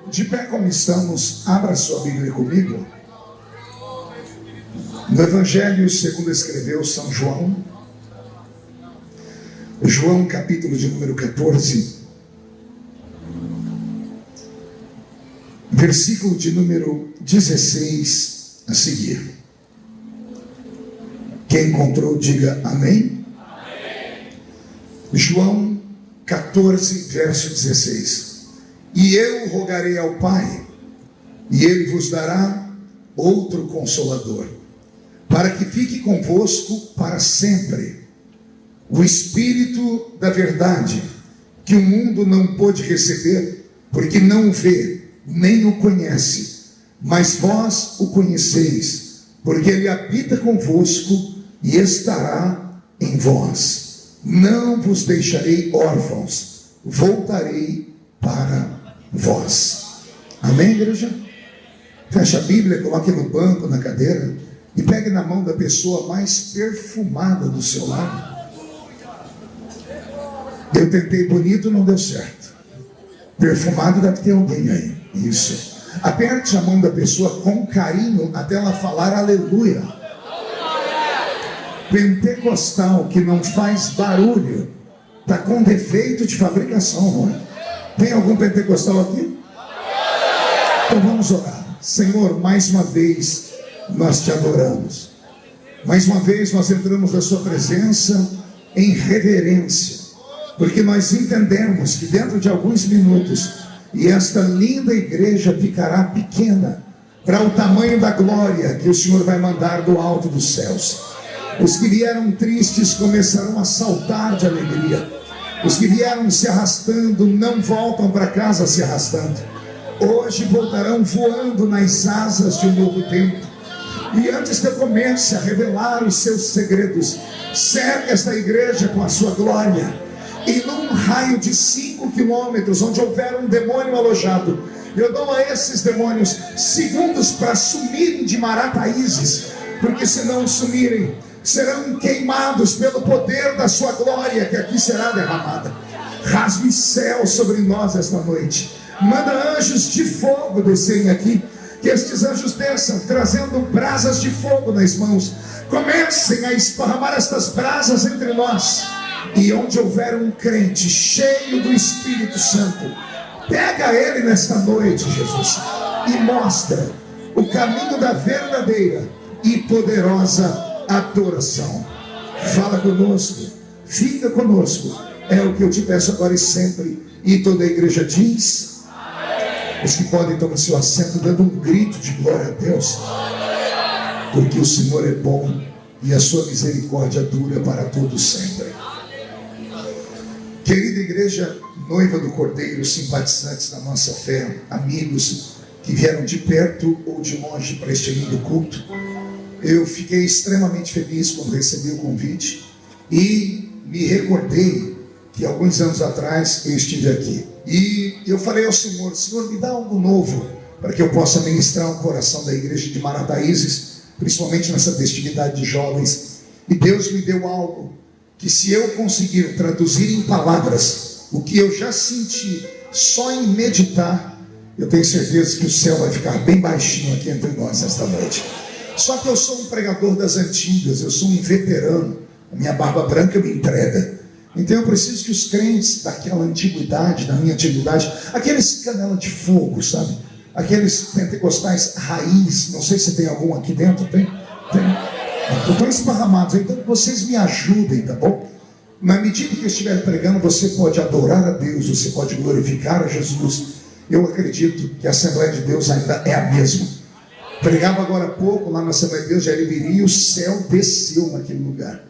De pé como estamos, abra sua Bíblia comigo. No Evangelho segundo escreveu São João, João capítulo de número 14, versículo de número 16 a seguir. Quem encontrou, diga amém. Amém. João 14, verso 16. E eu rogarei ao Pai, e Ele vos dará outro Consolador, para que fique convosco para sempre, o Espírito da verdade, que o mundo não pôde receber, porque não o vê, nem o conhece, mas vós o conheceis, porque Ele habita convosco e estará em vós. Não vos deixarei órfãos, voltarei para vós. Amém, igreja? Feche a Bíblia, coloque no banco, na cadeira, e pegue na mão da pessoa mais perfumada do seu lado. Eu tentei bonito, não deu certo. Perfumado deve ter alguém aí. Isso. Aperte a mão da pessoa com carinho até ela falar aleluia. Pentecostal que não faz barulho está com defeito de fabricação, não é? Tem algum pentecostal aqui? Então vamos orar. Senhor, mais uma vez nós te adoramos. Mais uma vez nós entramos na sua presença em reverência, porque nós entendemos que dentro de alguns minutos e esta linda igreja ficará pequena para o tamanho da glória que o Senhor vai mandar do alto dos céus. Os que vieram tristes começarão a saltar de alegria. Os que vieram se arrastando não voltam para casa se arrastando. Hoje voltarão voando nas asas de um novo tempo. E antes que eu comece a revelar os seus segredos, cerque esta igreja com a sua glória. E num raio de 5 quilômetros, onde houver um demônio alojado, eu dou a esses demônios segundos para sumirem de Marataízes, porque se não sumirem, serão queimados pelo poder da sua glória, que aqui será derramada. Rasgue céu sobre nós esta noite. Manda anjos de fogo descerem aqui, que estes anjos desçam, trazendo brasas de fogo nas mãos. Comecem a esparramar estas brasas entre nós. E onde houver um crente cheio do Espírito Santo, pega ele nesta noite, Jesus, e mostra o caminho da verdadeira e poderosa adoração. Fala conosco, fica conosco, é o que eu te peço agora e sempre. E toda a igreja diz: os que podem tomar seu assento dando um grito de glória a Deus, porque o Senhor é bom e a sua misericórdia dura para todos sempre. Querida igreja, noiva do Cordeiro, simpatizantes da nossa fé, amigos que vieram de perto ou de longe para este lindo culto, eu fiquei extremamente feliz quando recebi o convite e me recordei que alguns anos atrás eu estive aqui. E eu falei ao Senhor: Senhor, me dá algo novo para que eu possa ministrar o coração da igreja de Marataízes, principalmente nessa festividade de jovens. E Deus me deu algo que, se eu conseguir traduzir em palavras o que eu já senti só em meditar, eu tenho certeza que o céu vai ficar bem baixinho aqui entre nós esta noite. Só que eu sou um pregador das antigas, eu sou um veterano, a minha barba branca me entrega. Então eu preciso que os crentes daquela antiguidade, da minha antiguidade, aqueles canela de fogo, sabe? Aqueles pentecostais raiz, não sei se tem algum aqui dentro, tem? Estão esparramados, então vocês me ajudem, tá bom? Na medida que eu estiver pregando, você pode adorar a Deus, você pode glorificar a Jesus. Eu acredito que a Assembleia de Deus ainda é a mesma. Pregava agora há pouco lá na Assembleia de Deus de Aribiri, e o céu desceu naquele lugar.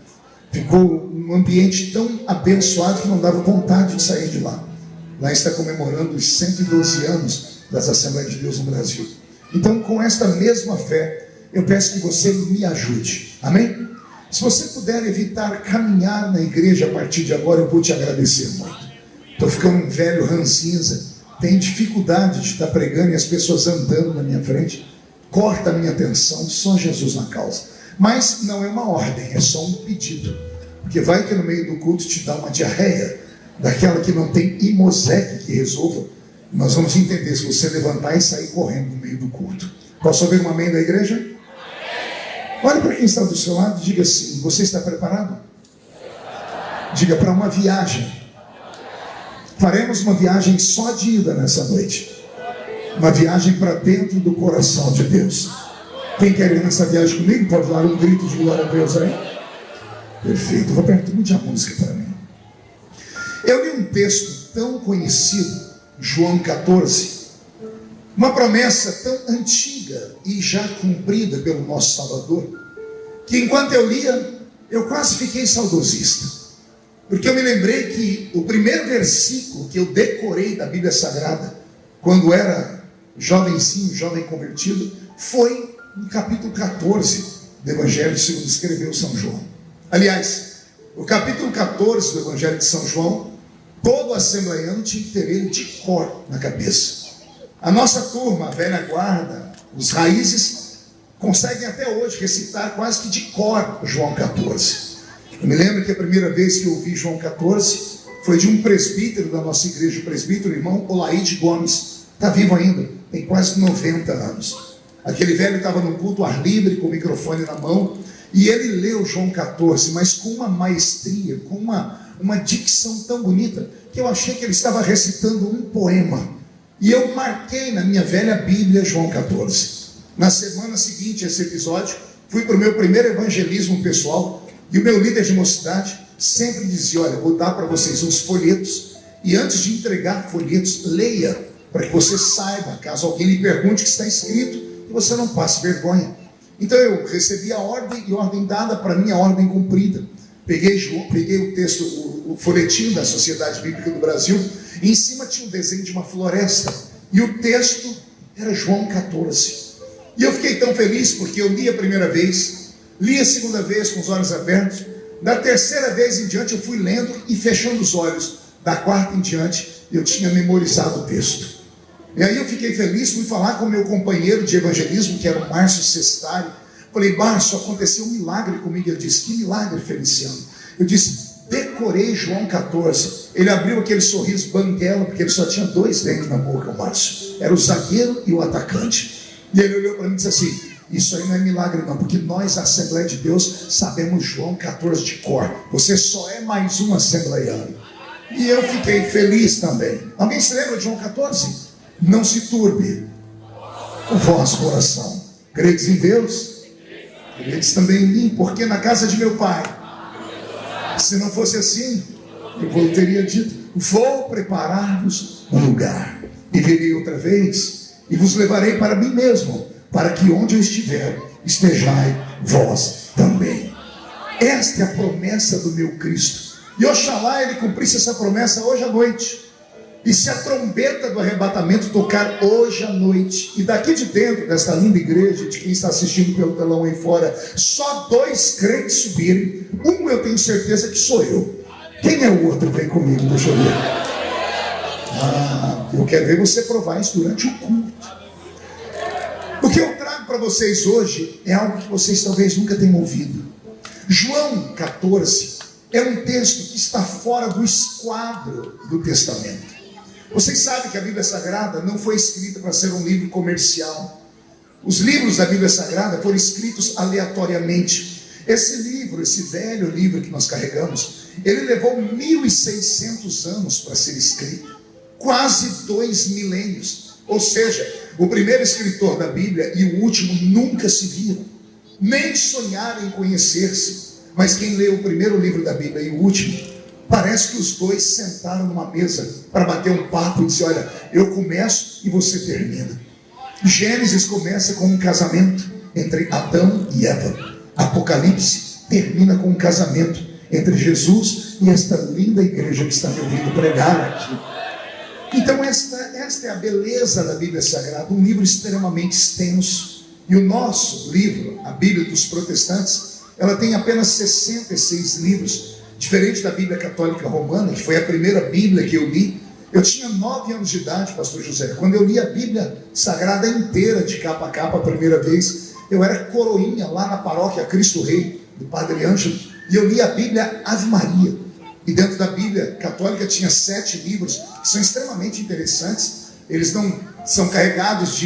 Ficou um ambiente tão abençoado que não dava vontade de sair de lá. Lá está comemorando os 112 anos das Assembleias de Deus no Brasil. Então, com esta mesma fé, eu peço que você me ajude. Amém? Se você puder evitar caminhar na igreja a partir de agora, eu vou te agradecer muito. Estou ficando um velho ranzinza, tenho dificuldade de estar pregando e as pessoas andando na minha frente. Corta a minha atenção, só Jesus na causa. Mas não é uma ordem, é só um pedido. Porque vai que no meio do culto te dá uma diarreia, daquela que não tem Imosec que resolva, Nós vamos entender se você levantar e sair correndo no meio do culto. Posso ouvir um amém da igreja? Amém. Olha para quem está do seu lado e diga assim: você está preparado? Diga: para uma viagem. Faremos uma viagem só de ida nessa noite. Uma viagem para dentro do coração de Deus. Quem quer ir nessa viagem comigo pode dar um grito de glória a Deus aí. Perfeito. Roberto, mude a música para mim. Eu li um texto tão conhecido, João 14, uma promessa tão antiga e já cumprida pelo nosso Salvador, que enquanto eu lia, eu quase fiquei saudosista, porque eu me lembrei que o primeiro versículo que eu decorei da Bíblia Sagrada, quando era jovenzinho, jovem convertido, foi no capítulo 14 do Evangelho segundo escreveu São João. Aliás, o capítulo 14 do Evangelho de São João, todo assembleiano tinha que ter ele de cor na cabeça. A nossa turma, a velha guarda, os raízes, conseguem até hoje recitar quase que de cor João 14. Eu me lembro que a primeira vez que eu ouvi João 14 foi de um presbítero da nossa igreja, o presbítero irmão Olaide Gomes. Está vivo ainda, tem quase 90 anos. Aquele velho estava num culto ar livre, com o microfone na mão, e ele leu João 14, mas com uma maestria, com uma dicção tão bonita, que eu achei que ele estava recitando um poema. E eu marquei na minha velha Bíblia João 14. Na semana seguinte a esse episódio, fui para o meu primeiro evangelismo pessoal, e o meu líder de mocidade sempre dizia: olha, vou dar para vocês uns folhetos, e antes de entregar folhetos, leia, para que você saiba, caso alguém lhe pergunte o que está escrito, e você não passe vergonha. Então eu recebi a ordem, e ordem dada para mim, a ordem cumprida. Peguei o texto, o folhetim da Sociedade Bíblica do Brasil, e em cima tinha um desenho de uma floresta, e o texto era João 14. E eu fiquei tão feliz, porque eu li a primeira vez, li a segunda vez com os olhos abertos, da terceira vez em diante eu fui lendo e fechando os olhos, da quarta em diante eu tinha memorizado o texto. E aí eu fiquei feliz, fui falar com o meu companheiro de evangelismo, que era o Márcio Sestari. Falei: Márcio, aconteceu um milagre comigo. Ele disse: que milagre, Feliciano? Eu disse: decorei João 14. Ele abriu aquele sorriso banguela, porque ele só tinha 2 dentes na boca, o Márcio. Era o zagueiro e o atacante. E ele olhou para mim e disse assim: isso aí não é milagre não, porque nós, a Assembleia de Deus, sabemos João 14 de cor. Você só é mais um assembleiano. E eu fiquei feliz também. Alguém se lembra de João 14? Não se turbe o vosso coração. Credes em Deus? Credes também em mim, porque na casa de meu pai, se não fosse assim, eu teria dito: vou preparar-vos um lugar, e virei outra vez, e vos levarei para mim mesmo, para que onde eu estiver, estejai vós também. Esta é a promessa do meu Cristo, e oxalá ele cumprisse essa promessa hoje à noite. E se a trombeta do arrebatamento tocar hoje à noite, e daqui de dentro desta linda igreja, de quem está assistindo pelo telão aí fora, só 2 crentes subirem, um eu tenho certeza que sou eu. Quem é o outro? Vem comigo, deixa eu ver. Eu quero ver você provar isso durante o culto. O que eu trago para vocês hoje é algo que vocês talvez nunca tenham ouvido. João 14 é um texto que está fora do esquadro do Testamento. Vocês sabem que a Bíblia Sagrada não foi escrita para ser um livro comercial. Os livros da Bíblia Sagrada foram escritos aleatoriamente. Esse livro, esse velho livro que nós carregamos, ele levou 1.600 anos para ser escrito. Quase 2 milênios. Ou seja, o primeiro escritor da Bíblia e o último nunca se viram. Nem sonharam em conhecer-se. Mas quem leu o primeiro livro da Bíblia e o último, parece que os 2 sentaram numa mesa para bater um papo e dizer: olha, eu começo e você termina. Gênesis começa com um casamento entre Adão e Eva. Apocalipse termina com um casamento entre Jesus e esta linda igreja que está me ouvindo pregar aqui. Então esta é a beleza da Bíblia Sagrada, um livro extremamente extenso. E o nosso livro, a Bíblia dos protestantes, ela tem apenas 66 livros. Diferente da Bíblia Católica Romana, que foi a primeira Bíblia que eu li. Eu tinha 9 anos de idade, pastor José, quando eu li a Bíblia Sagrada inteira, de capa a capa, a primeira vez. Eu era coroinha lá na paróquia Cristo Rei, do Padre Ângelo, e eu li a Bíblia Ave Maria. E dentro da Bíblia Católica tinha 7 livros, que são extremamente interessantes, eles não são carregados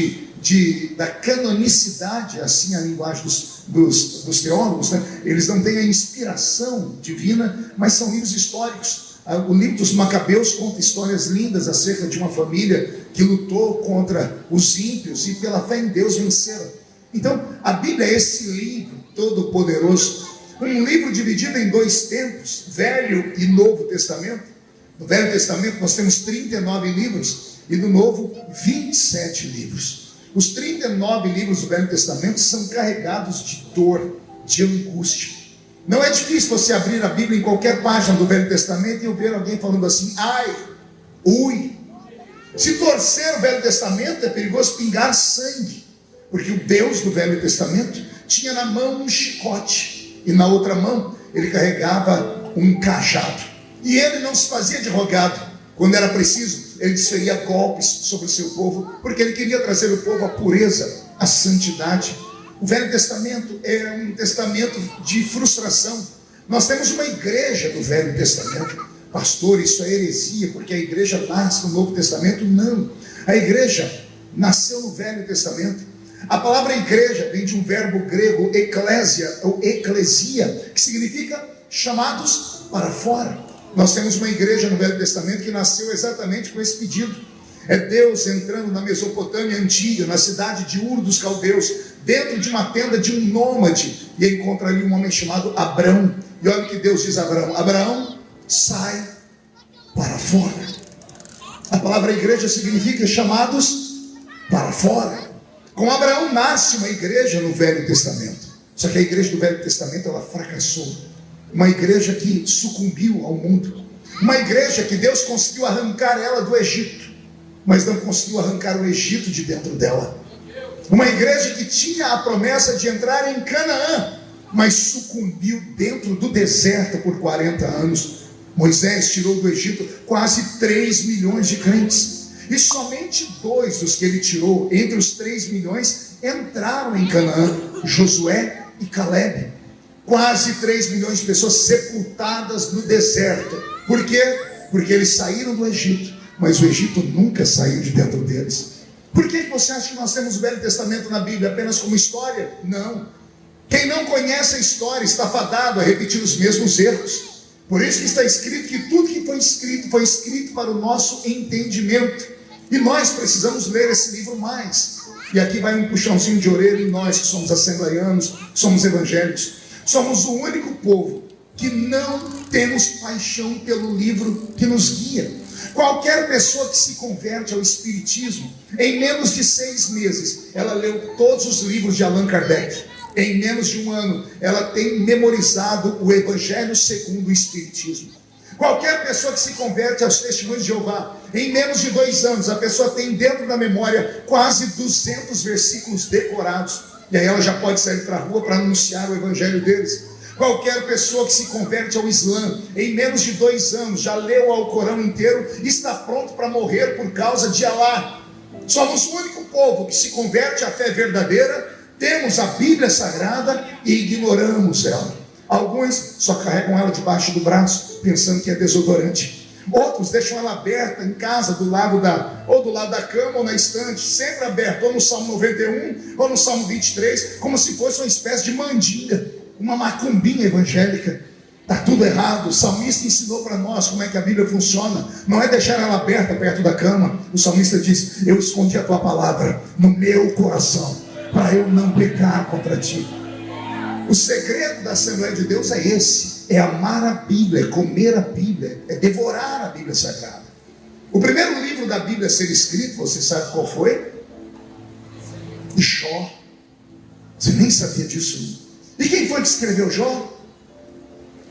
da canonicidade, assim a linguagem dos teólogos, né? Eles não têm a inspiração divina, mas são livros históricos. O livro dos Macabeus conta histórias lindas acerca de uma família que lutou contra os ímpios e pela fé em Deus venceram. Então, a Bíblia é esse livro todo poderoso, um livro dividido em dois tempos, Velho e Novo Testamento. No Velho Testamento nós temos 39 livros e no Novo 27 livros. Os 39 livros do Velho Testamento são carregados de dor, de angústia. Não é difícil você abrir a Bíblia em qualquer página do Velho Testamento e eu ver alguém falando assim: ai, ui. Se torcer o Velho Testamento é perigoso pingar sangue, porque o Deus do Velho Testamento tinha na mão um chicote e na outra mão ele carregava um cajado. E ele não se fazia de rogado. Quando era preciso, ele desferia golpes sobre o seu povo, porque ele queria trazer o povo à pureza, à santidade. O Velho Testamento é um testamento de frustração. Nós temos uma igreja do Velho Testamento. Pastor, isso é heresia, porque a igreja nasce no Novo Testamento. Não, a igreja nasceu no Velho Testamento. A palavra igreja vem de um verbo grego, eklésia, ou eclesia, que significa chamados para fora. Nós temos uma igreja no Velho Testamento que nasceu exatamente com esse pedido. É Deus entrando na Mesopotâmia antiga, na cidade de Ur dos Caldeus, dentro de uma tenda de um nômade, e encontra ali um homem chamado Abrão. E olha o que Deus diz a Abraão: Abraão, sai para fora. A palavra igreja significa chamados para fora. Com Abraão nasce uma igreja no Velho Testamento. Só que a igreja do Velho Testamento, ela fracassou. Uma igreja que sucumbiu ao mundo. Uma igreja que Deus conseguiu arrancar ela do Egito, mas não conseguiu arrancar o Egito de dentro dela. Uma igreja que tinha a promessa de entrar em Canaã, mas sucumbiu dentro do deserto por 40 anos. Moisés tirou do Egito quase 3 milhões de crentes. E somente 2 dos que ele tirou, entre os 3 milhões, entraram em Canaã: Josué e Calebe. Quase 3 milhões de pessoas sepultadas no deserto. Por quê? Porque eles saíram do Egito, mas o Egito nunca saiu de dentro deles. Por que você acha que nós temos o Velho Testamento na Bíblia apenas como história? Não. Quem não conhece a história está fadado a repetir os mesmos erros. Por isso que está escrito que tudo que foi escrito para o nosso entendimento. E nós precisamos ler esse livro mais. E aqui vai um puxãozinho de orelha em nós que somos assembleianos, somos evangélicos. Somos o único povo que não temos paixão pelo livro que nos guia. Qualquer pessoa que se converte ao Espiritismo, em menos de 6 meses, ela leu todos os livros de Allan Kardec. Em menos de 1 ano, ela tem memorizado o Evangelho segundo o Espiritismo. Qualquer pessoa que se converte aos Testemunhos de Jeová, em menos de 2 anos, a pessoa tem dentro da memória quase 200 versículos decorados. E aí ela já pode sair para a rua para anunciar o evangelho deles. Qualquer pessoa que se converte ao Islã, em menos de 2 anos, já leu o Alcorão inteiro e está pronto para morrer por causa de Alá. Somos o único povo que se converte à fé verdadeira, temos a Bíblia Sagrada e ignoramos ela. Alguns só carregam ela debaixo do braço, pensando que é desodorante. Outros deixam ela aberta em casa, do lado da cama ou na estante, sempre aberta, ou no Salmo 91, ou no Salmo 23, como se fosse uma espécie de mandinga, uma macumbinha evangélica. Está tudo errado. O salmista ensinou para nós como é que a Bíblia funciona. Não é deixar ela aberta perto da cama. O salmista diz: eu escondi a tua palavra no meu coração, para eu não pecar contra ti. O segredo da Assembleia de Deus é esse: é amar a Bíblia, é comer a Bíblia, é devorar a Bíblia Sagrada. O primeiro livro da Bíblia a ser escrito, você sabe qual foi? Jó. Você nem sabia disso. E quem foi que escreveu Jó?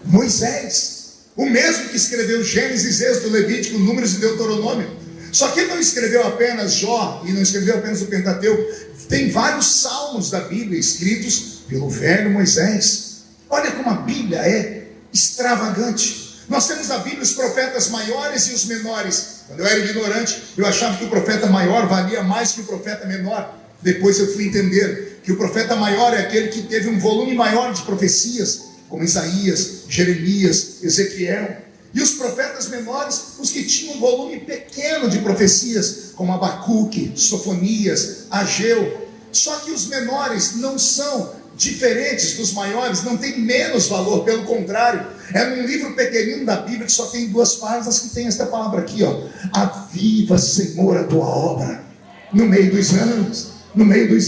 Moisés. O mesmo que escreveu Gênesis, Êxodo, Levítico, Números e Deuteronômio. Só que ele não escreveu apenas Jó e não escreveu apenas o Pentateuco. Tem vários salmos da Bíblia escritos pelo velho Moisés. Olha como a Bíblia é extravagante. Nós temos na Bíblia os profetas maiores e os menores. Quando eu era ignorante, eu achava que o profeta maior valia mais que o profeta menor. Depois eu fui entender que o profeta maior é aquele que teve um volume maior de profecias, como Isaías, Jeremias, Ezequiel. E os profetas menores, os que tinham um volume pequeno de profecias, como Abacuque, Sofonias, Ageu. Só que os menores não são diferentes dos maiores, não tem menos valor, pelo contrário, é num livro pequenino da Bíblia que só tem 2 páginas que tem esta palavra aqui, ó: aviva, Senhor, a tua obra no meio dos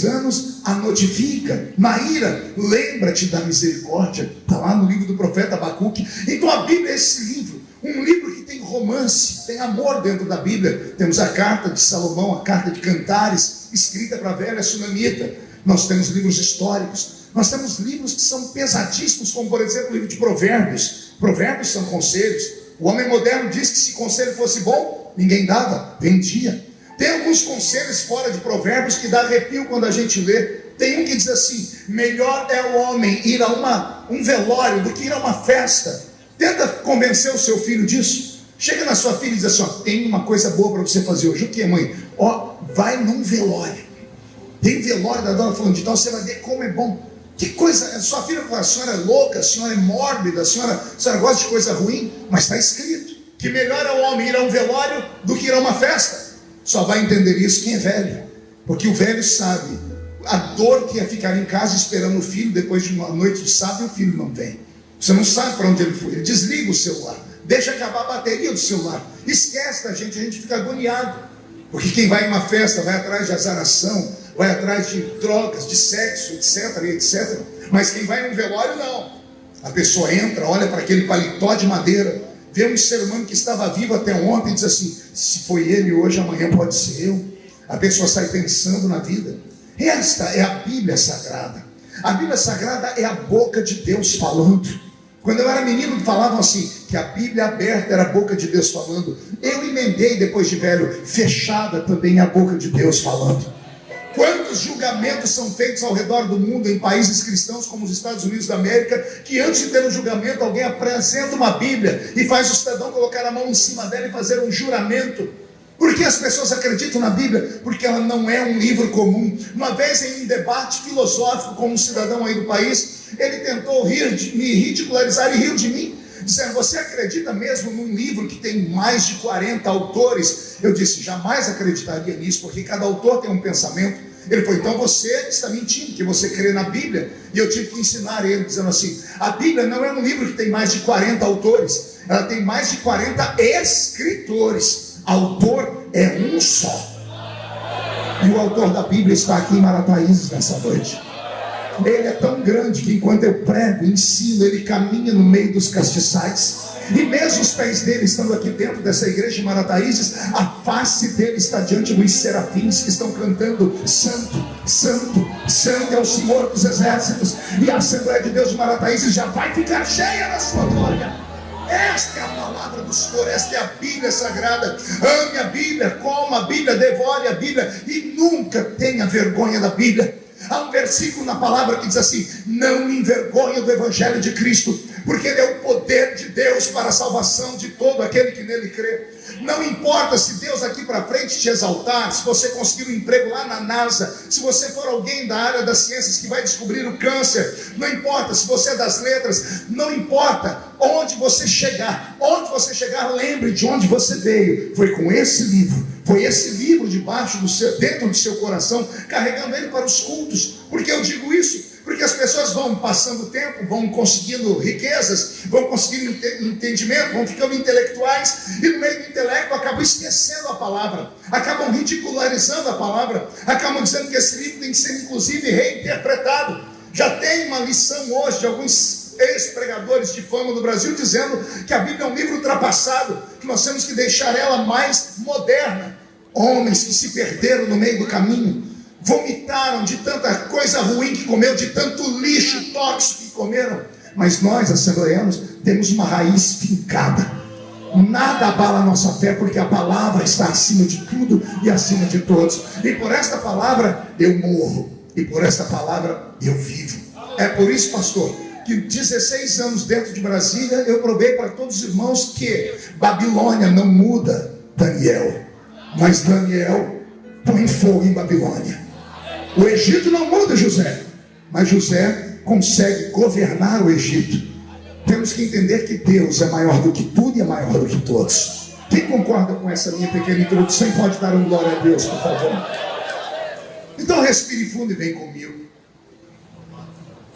anos, a notifica, na ira, lembra-te da misericórdia. Está lá no livro do profeta Abacuque. Então a Bíblia é esse livro, um livro que tem romance, tem amor dentro da Bíblia. Temos a carta de Salomão, a carta de Cantares, escrita para a velha sunamita. Nós temos livros históricos, nós temos livros que são pesadíssimos, como por exemplo o livro de Provérbios. Provérbios são conselhos. O homem moderno diz que se conselho fosse bom, ninguém dava, vendia. Tem alguns conselhos fora de Provérbios que dá arrepio quando a gente lê. Tem um que diz assim: melhor é o homem ir a um velório do que ir a uma festa. Tenta convencer o seu filho disso. Chega na sua filha e diz assim: ó, tem uma coisa boa para você fazer hoje. O que, mãe? Ó, vai num velório. Tem velório da dona falando de tal, você vai ver como é bom. Que coisa, sua filha fala: a senhora é louca, a senhora é mórbida, a senhora gosta de coisa ruim. Mas está escrito que melhor é o homem ir a um velório do que ir a uma festa. Só vai entender isso quem é velho, porque o velho sabe a dor que é ficar em casa esperando o filho depois de uma noite de sábado e o filho não vem. Você não sabe para onde ele foi. Ele desliga o celular, deixa acabar a bateria do celular, esquece da gente, a gente fica agoniado. Porque quem vai em uma festa vai atrás de azaração, vai atrás de drogas, de sexo, etc, etc. Mas quem vai em um velório, não. A pessoa entra, olha para aquele paletó de madeira, vê um ser humano que estava vivo até ontem e diz assim: se foi ele hoje, amanhã pode ser eu. A pessoa sai pensando na vida. Esta é a Bíblia Sagrada. A Bíblia Sagrada é a boca de Deus falando. Quando eu era menino falavam assim, que a Bíblia aberta era a boca de Deus falando. Eu emendei depois de velho: fechada também é a boca de Deus falando. Quantos julgamentos são feitos ao redor do mundo, em países cristãos como os Estados Unidos da América, que antes de ter um julgamento, alguém apresenta uma Bíblia e faz o cidadão colocar a mão em cima dela e fazer um juramento. Por que as pessoas acreditam na Bíblia? Porque ela não é um livro comum. Uma vez em um debate filosófico com um cidadão aí do país, ele tentou me ridicularizar e riu de mim, dizendo: você acredita mesmo num livro que tem mais de 40 autores? Eu disse: jamais acreditaria nisso, porque cada autor tem um pensamento. Ele falou: então você está mentindo, que você crê na Bíblia. E eu tive que ensinar ele, dizendo assim: a Bíblia não é um livro que tem mais de 40 autores, ela tem mais de 40 escritores. Autor é um só. E o autor da Bíblia está aqui em Marataízes nessa noite. Ele é tão grande que enquanto eu prego, ensino, ele caminha no meio dos castiçais. E mesmo os pés dele estando aqui dentro dessa igreja de Marataízes, a face dele está diante dos serafins que estão cantando: santo, santo, santo é o Senhor dos exércitos. E a Assembleia de Deus de Marataízes já vai ficar cheia da sua glória. Esta é a palavra do Senhor, esta é a Bíblia Sagrada. Ame a Bíblia, coma a Bíblia, devore a Bíblia e nunca tenha vergonha da Bíblia. Há um versículo na palavra que diz assim: não envergonhe do Evangelho de Cristo, porque ele é o poder de Deus para a salvação de todo aquele que nele crê. Não importa se Deus aqui para frente te exaltar, se você conseguir um emprego lá na NASA, se você for alguém da área das ciências que vai descobrir o câncer, não importa se você é das letras, não importa onde você chegar, lembre de onde você veio. Foi com esse livro, foi esse livro dentro do seu coração, carregando ele para os cultos. Por que eu digo isso? Porque as pessoas vão passando o tempo, vão conseguindo riquezas, vão conseguindo entendimento, vão ficando intelectuais, e no meio do intelecto acabam esquecendo a palavra, acabam ridicularizando a palavra, acabam dizendo que esse livro tem que ser inclusive reinterpretado. Já tem uma lição hoje de alguns ex-pregadores de fama do Brasil dizendo que a Bíblia é um livro ultrapassado, que nós temos que deixar ela mais moderna. Homens que se perderam no meio do caminho, vomitaram de tanta coisa ruim que comeu, de tanto lixo tóxico que comeram. Mas nós, assembleianos, temos uma raiz fincada. Nada abala a nossa fé, porque a palavra está acima de tudo e acima de todos. E por esta palavra eu morro, e por esta palavra eu vivo. É por isso, pastor, que 16 anos dentro de Brasília eu provei para todos os irmãos que Babilônia não muda Daniel, mas Daniel põe fogo em Babilônia. O Egito não muda José, mas José consegue governar o Egito. temos que entender que Deus é maior do que tudo e é maior do que todos. Quem concorda com essa minha pequena introdução e pode dar um glória a Deus, por favor? Então respire fundo e vem comigo.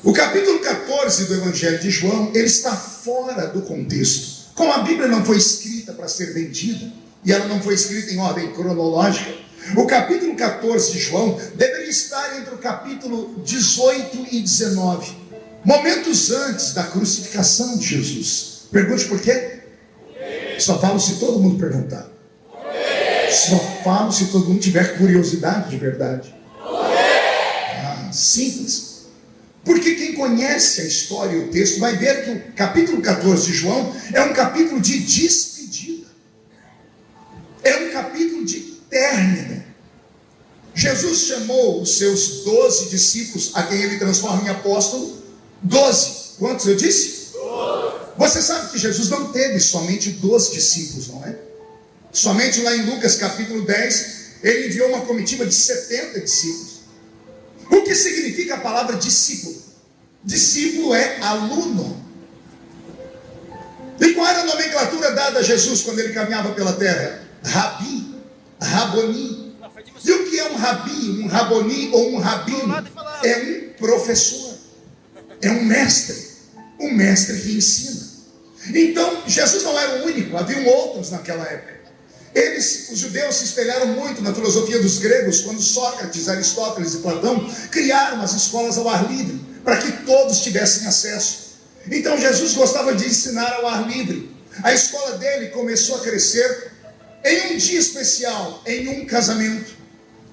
O capítulo 14 do Evangelho de João, ele está fora do contexto. Como a Bíblia não foi escrita para ser vendida, e ela não foi escrita em ordem cronológica, o capítulo 14 de João deveria estar entre o capítulo 18 e 19, momentos antes da crucificação de Jesus. Pergunte por quê? Só falo se todo mundo perguntar. Só falo se todo mundo tiver curiosidade de verdade. Simples. Porque quem conhece a história e o texto vai ver que o capítulo 14 de João é um capítulo de despedida. É um capítulo de término. Jesus chamou os seus 12 discípulos, a quem ele transforma em apóstolo, 12. Quantos eu disse? 12. Você sabe que Jesus não teve somente 12 discípulos, não é? Somente lá em Lucas capítulo 10, ele enviou uma comitiva de 70 discípulos. O que significa a palavra discípulo? Discípulo é aluno. E qual era a nomenclatura dada a Jesus quando ele caminhava pela terra? Rabi, Raboni. E o que é um rabi, um raboni ou um rabino? É um professor, é um mestre que ensina. Então, Jesus não era o único, haviam outros naquela época. Os judeus se espelharam muito na filosofia dos gregos, quando Sócrates, Aristóteles e Platão criaram as escolas ao ar livre, para que todos tivessem acesso. Então Jesus gostava de ensinar ao ar livre. A escola dele começou a crescer em um dia especial, em um casamento.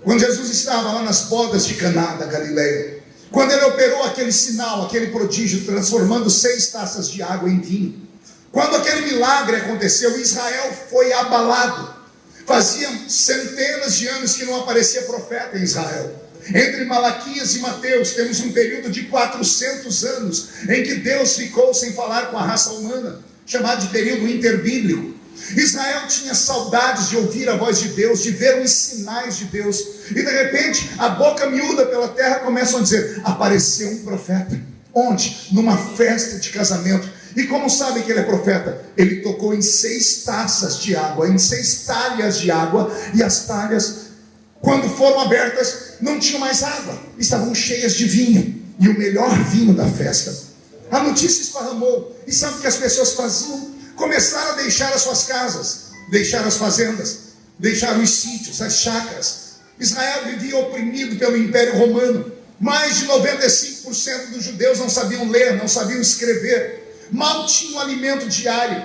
Quando Jesus estava lá nas bodas de Caná da Galileia, quando ele operou aquele sinal, aquele prodígio, transformando 6 taças de água em vinho. Quando aquele milagre aconteceu, Israel foi abalado. Faziam centenas de anos que não aparecia profeta em Israel. Entre Malaquias e Mateus temos um período de 400 anos em que Deus ficou sem falar com a raça humana, chamado de período interbíblico. Israel tinha saudades de ouvir a voz de Deus, de ver os sinais de Deus, e de repente a boca miúda pela terra começam a dizer: apareceu um profeta. Onde? Numa festa de casamento. E como sabem que ele é profeta? Ele tocou em 6 taças de água, em 6 talhas de água, e as talhas, quando foram abertas, não tinham mais água, estavam cheias de vinho, e o melhor vinho da festa. A notícia esparramou, e sabe o que as pessoas faziam? Começaram a deixar as suas casas, deixar as fazendas, deixar os sítios, as chácaras. Israel vivia oprimido pelo Império Romano. Mais de 95% dos judeus não sabiam ler, não sabiam escrever, mal tinham alimento diário,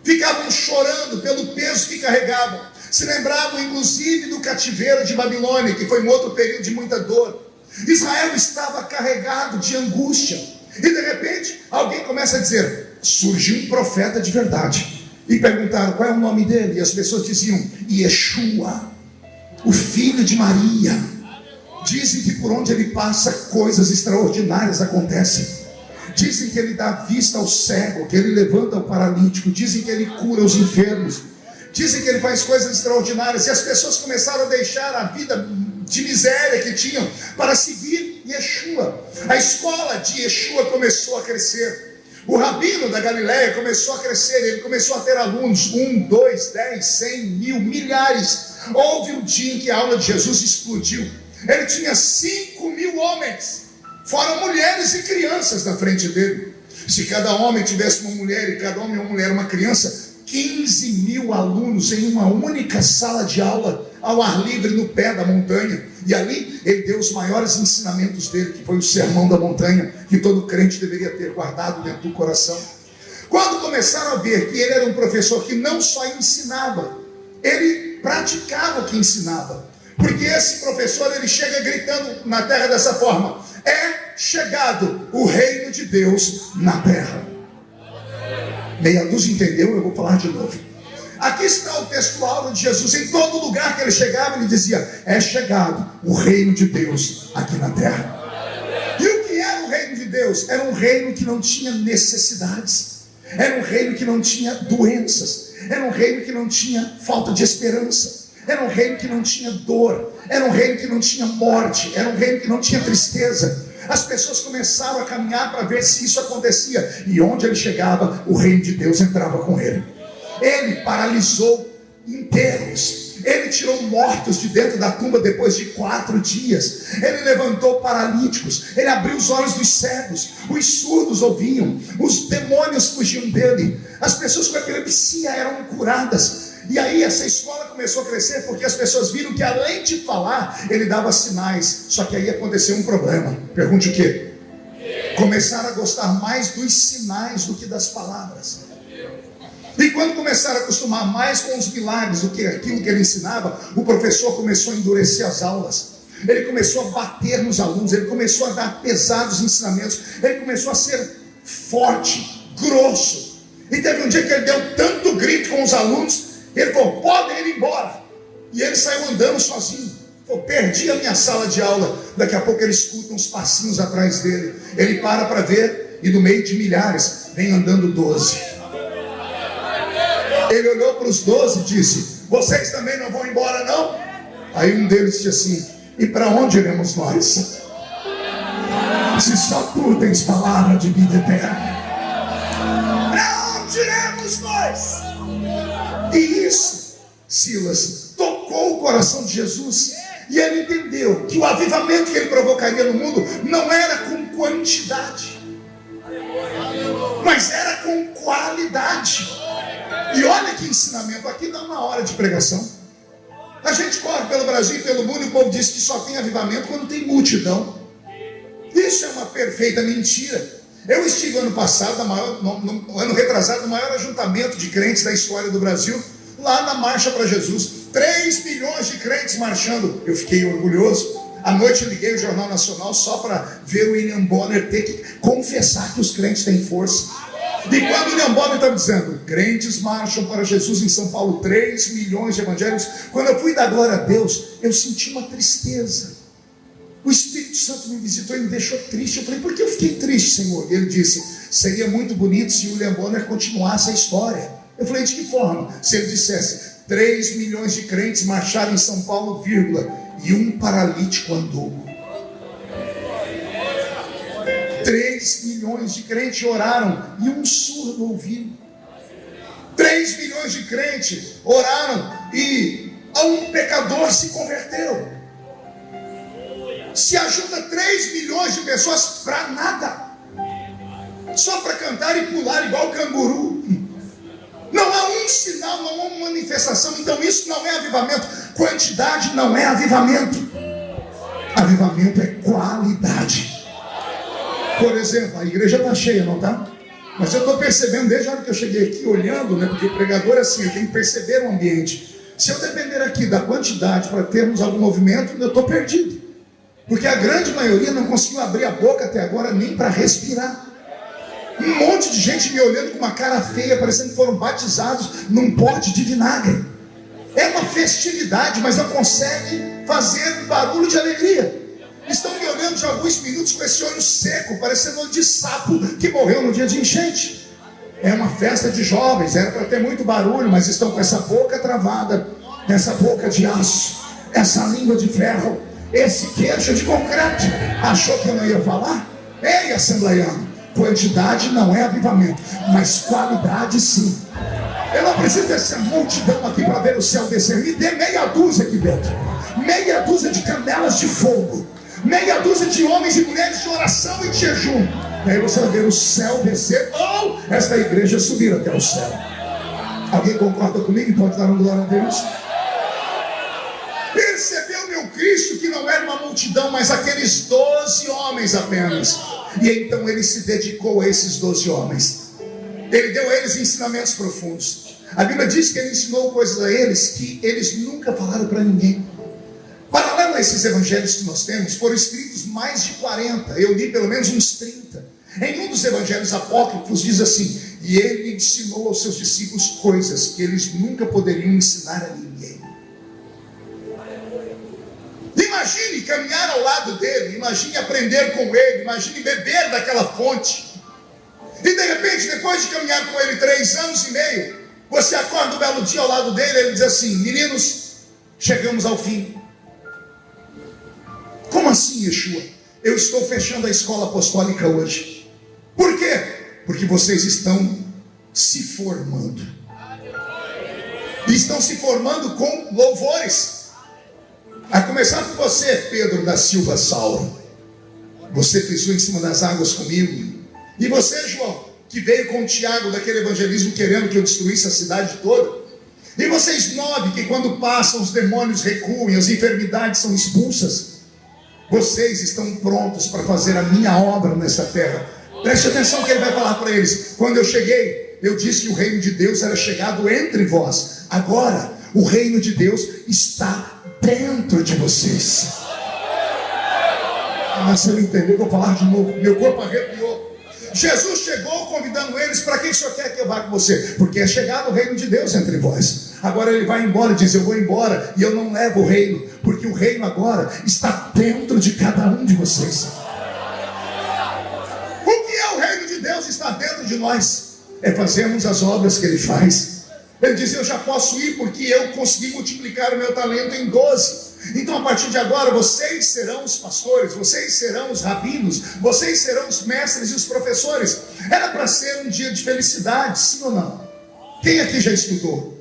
ficavam chorando pelo peso que carregavam. Se lembravam inclusive do cativeiro de Babilônia, que foi um outro período de muita dor. Israel estava carregado de angústia, e de repente alguém começa a dizer: surgiu um profeta de verdade. E perguntaram qual é o nome dele, e as pessoas diziam: Yeshua, o filho de Maria. Dizem que por onde ele passa coisas extraordinárias acontecem. Dizem que ele dá vista ao cego, que ele levanta o paralítico. Dizem que ele cura os enfermos. Dizem que ele faz coisas extraordinárias. E as pessoas começaram a deixar a vida de miséria que tinham para seguir Yeshua. A escola de Yeshua começou a crescer. O rabino da Galileia começou a crescer. Ele começou a ter alunos, 1, 2, 10, 100, 1000, milhares. Houve um dia em que a aula de Jesus explodiu. Ele tinha 5.000 homens, fora mulheres e crianças na frente dele. Se cada homem tivesse uma mulher, e cada homem uma mulher uma criança, 15.000 alunos em uma única sala de aula, ao ar livre, no pé da montanha. E ali ele deu os maiores ensinamentos dele, que foi o Sermão da Montanha, que todo crente deveria ter guardado dentro do coração. Quando começaram a ver que ele era um professor que não só ensinava, ele praticava o que ensinava. Porque esse professor, ele chega gritando na terra dessa forma: é chegado o reino de Deus na terra. Meia dúzia entendeu? Eu vou falar de novo. Aqui está o texto áureo de Jesus. Em todo lugar que ele chegava, ele dizia: é chegado o reino de Deus aqui na terra. E o que era o reino de Deus? Era um reino que não tinha necessidades, era um reino que não tinha doenças, era um reino que não tinha falta de esperança, era um reino que não tinha dor, era um reino que não tinha morte, era um reino que não tinha tristeza. As pessoas começaram a caminhar para ver se isso acontecia. E onde ele chegava, o reino de Deus entrava com ele. Ele paralisou enterros. Ele tirou mortos de dentro da tumba depois de 4 dias. Ele levantou paralíticos. Ele abriu os olhos dos cegos. Os surdos ouviam. Os demônios fugiam dele. As pessoas com epilepsia eram curadas. E aí essa escola começou a crescer porque as pessoas viram que além de falar, ele dava sinais. Só que aí aconteceu um problema. Pergunte o quê? Começaram a gostar mais dos sinais do que das palavras. E quando começaram a acostumar mais com os milagres do que aquilo que ele ensinava, o professor começou a endurecer as aulas. Ele começou a bater nos alunos, ele começou a dar pesados ensinamentos, ele começou a ser forte, grosso. E teve um dia que ele deu tanto grito com os alunos, ele falou: podem ir embora. E ele saiu andando sozinho. Falou: perdi a minha sala de aula. Daqui a pouco ele escuta uns passinhos atrás dele. Ele para ver, e no meio de milhares vem andando 12. Ele olhou para os 12 e disse: vocês também não vão embora não? Aí um deles disse assim: e para onde iremos nós? Se só tu tens palavra de vida eterna, para onde iremos nós? E isso, Silas, tocou o coração de Jesus. E ele entendeu que o avivamento que ele provocaria no mundo não era com quantidade, mas era com qualidade. E olha que ensinamento, aqui dá uma hora de pregação. A gente corre pelo Brasil e pelo mundo e o povo diz que só tem avivamento quando tem multidão. Isso é uma perfeita mentira. Eu estive ano passado, no ano retrasado, no maior ajuntamento de crentes da história do Brasil, lá na Marcha para Jesus. 3 milhões de crentes marchando. Eu fiquei orgulhoso. À noite eu liguei o Jornal Nacional só para ver o William Bonner ter que confessar que os crentes têm força. E quando o William Bonner estava dizendo: crentes marcham para Jesus em São Paulo, 3 milhões de evangélicos, quando eu fui dar glória a Deus, eu senti uma tristeza. O Espírito Santo me visitou e me deixou triste. Eu falei: por que eu fiquei triste, Senhor? E ele disse: seria muito bonito se o William Bonner continuasse a história. Eu falei: de que forma? Se ele dissesse: 3 milhões de crentes marcharam em São Paulo, vírgula, e um paralítico andou. 3 milhões de crentes oraram e um surdo ouviu. 3 milhões de crentes oraram e um pecador se converteu. Se ajuda 3 milhões de pessoas para nada, só para cantar e pular igual canguru. Não há um sinal, não há uma manifestação. Então isso não é avivamento. Quantidade não é avivamento. Avivamento é qualidade. Por exemplo, a igreja está cheia, não está? Mas eu estou percebendo desde a hora que eu cheguei aqui, olhando, né? Porque o pregador é assim, ele tem que perceber o ambiente. Se eu depender aqui da quantidade para termos algum movimento, eu estou perdido. Porque a grande maioria não conseguiu abrir a boca até agora nem para respirar. Um monte de gente me olhando com uma cara feia, parecendo que foram batizados num pote de vinagre. É uma festividade, mas não consegue fazer barulho de alegria. Estão me olhando de alguns minutos com esse olho seco, parecendo olho de sapo que morreu no dia de enchente. É uma festa de jovens, era para ter muito barulho, mas estão com essa boca travada, essa boca de aço, essa língua de ferro, esse queixo de concreto. Achou que eu não ia falar? Ei, assembleiano, quantidade não é avivamento, mas qualidade sim. Eu não preciso dessa multidão aqui para ver o céu descer. Me dê meia dúzia aqui dentro, meia dúzia de canelas de fogo, meia dúzia de homens e mulheres de oração e de jejum. E aí você vai ver o céu descer, ou esta igreja subir até o céu. Alguém concorda comigo e pode dar um glória a Deus? Percebeu, meu Cristo, que não era uma multidão, mas aqueles 12 homens apenas. E então ele se dedicou a esses 12 homens. Ele deu a eles ensinamentos profundos. A Bíblia diz que ele ensinou coisas a eles que eles nunca falaram para ninguém. Paralelo a esses evangelhos que nós temos, foram escritos mais de 40. Eu li pelo menos uns 30. Em um dos evangelhos apócrifos diz assim: e ele ensinou aos seus discípulos coisas que eles nunca poderiam ensinar a ninguém. Imagine caminhar ao lado dele, imagine aprender com ele, imagine beber daquela fonte. E de repente, depois de caminhar com ele 3 anos e meio, você acorda um belo dia ao lado dele e ele diz assim: meninos, chegamos ao fim. Como assim, Yeshua? eu estou fechando a escola apostólica hoje. Por quê? Porque vocês estão se formando. E estão se formando com louvores. A começar por você, Pedro da Silva Sauro. Você pisou em cima das águas comigo. E você, João, que veio com o Tiago daquele evangelismo querendo que eu destruísse a cidade toda. E vocês 9, que quando passam os demônios recuam, as enfermidades são expulsas. Vocês estão prontos para fazer a minha obra nessa terra. Preste atenção que ele vai falar para eles. Quando eu cheguei, eu disse que o reino de Deus era chegado entre vós. Agora, o reino de Deus está dentro de vocês. Mas se eu entender, vou falar de novo. Meu corpo arrepiou. Jesus chegou convidando eles. Para que o Senhor quer que eu vá com você? Porque é chegado o reino de Deus entre vós. Agora ele vai embora e diz: eu vou embora e eu não levo o reino, porque o reino agora está dentro de cada um de vocês. O que é o reino de Deus? Está dentro de nós. É fazermos as obras que ele faz. Ele diz: eu já posso ir porque eu consegui multiplicar o meu talento em 12. Então a partir de agora vocês serão os pastores, vocês serão os rabinos, vocês serão os mestres e os professores. Era para ser um dia de felicidade, sim ou não? Quem aqui já estudou?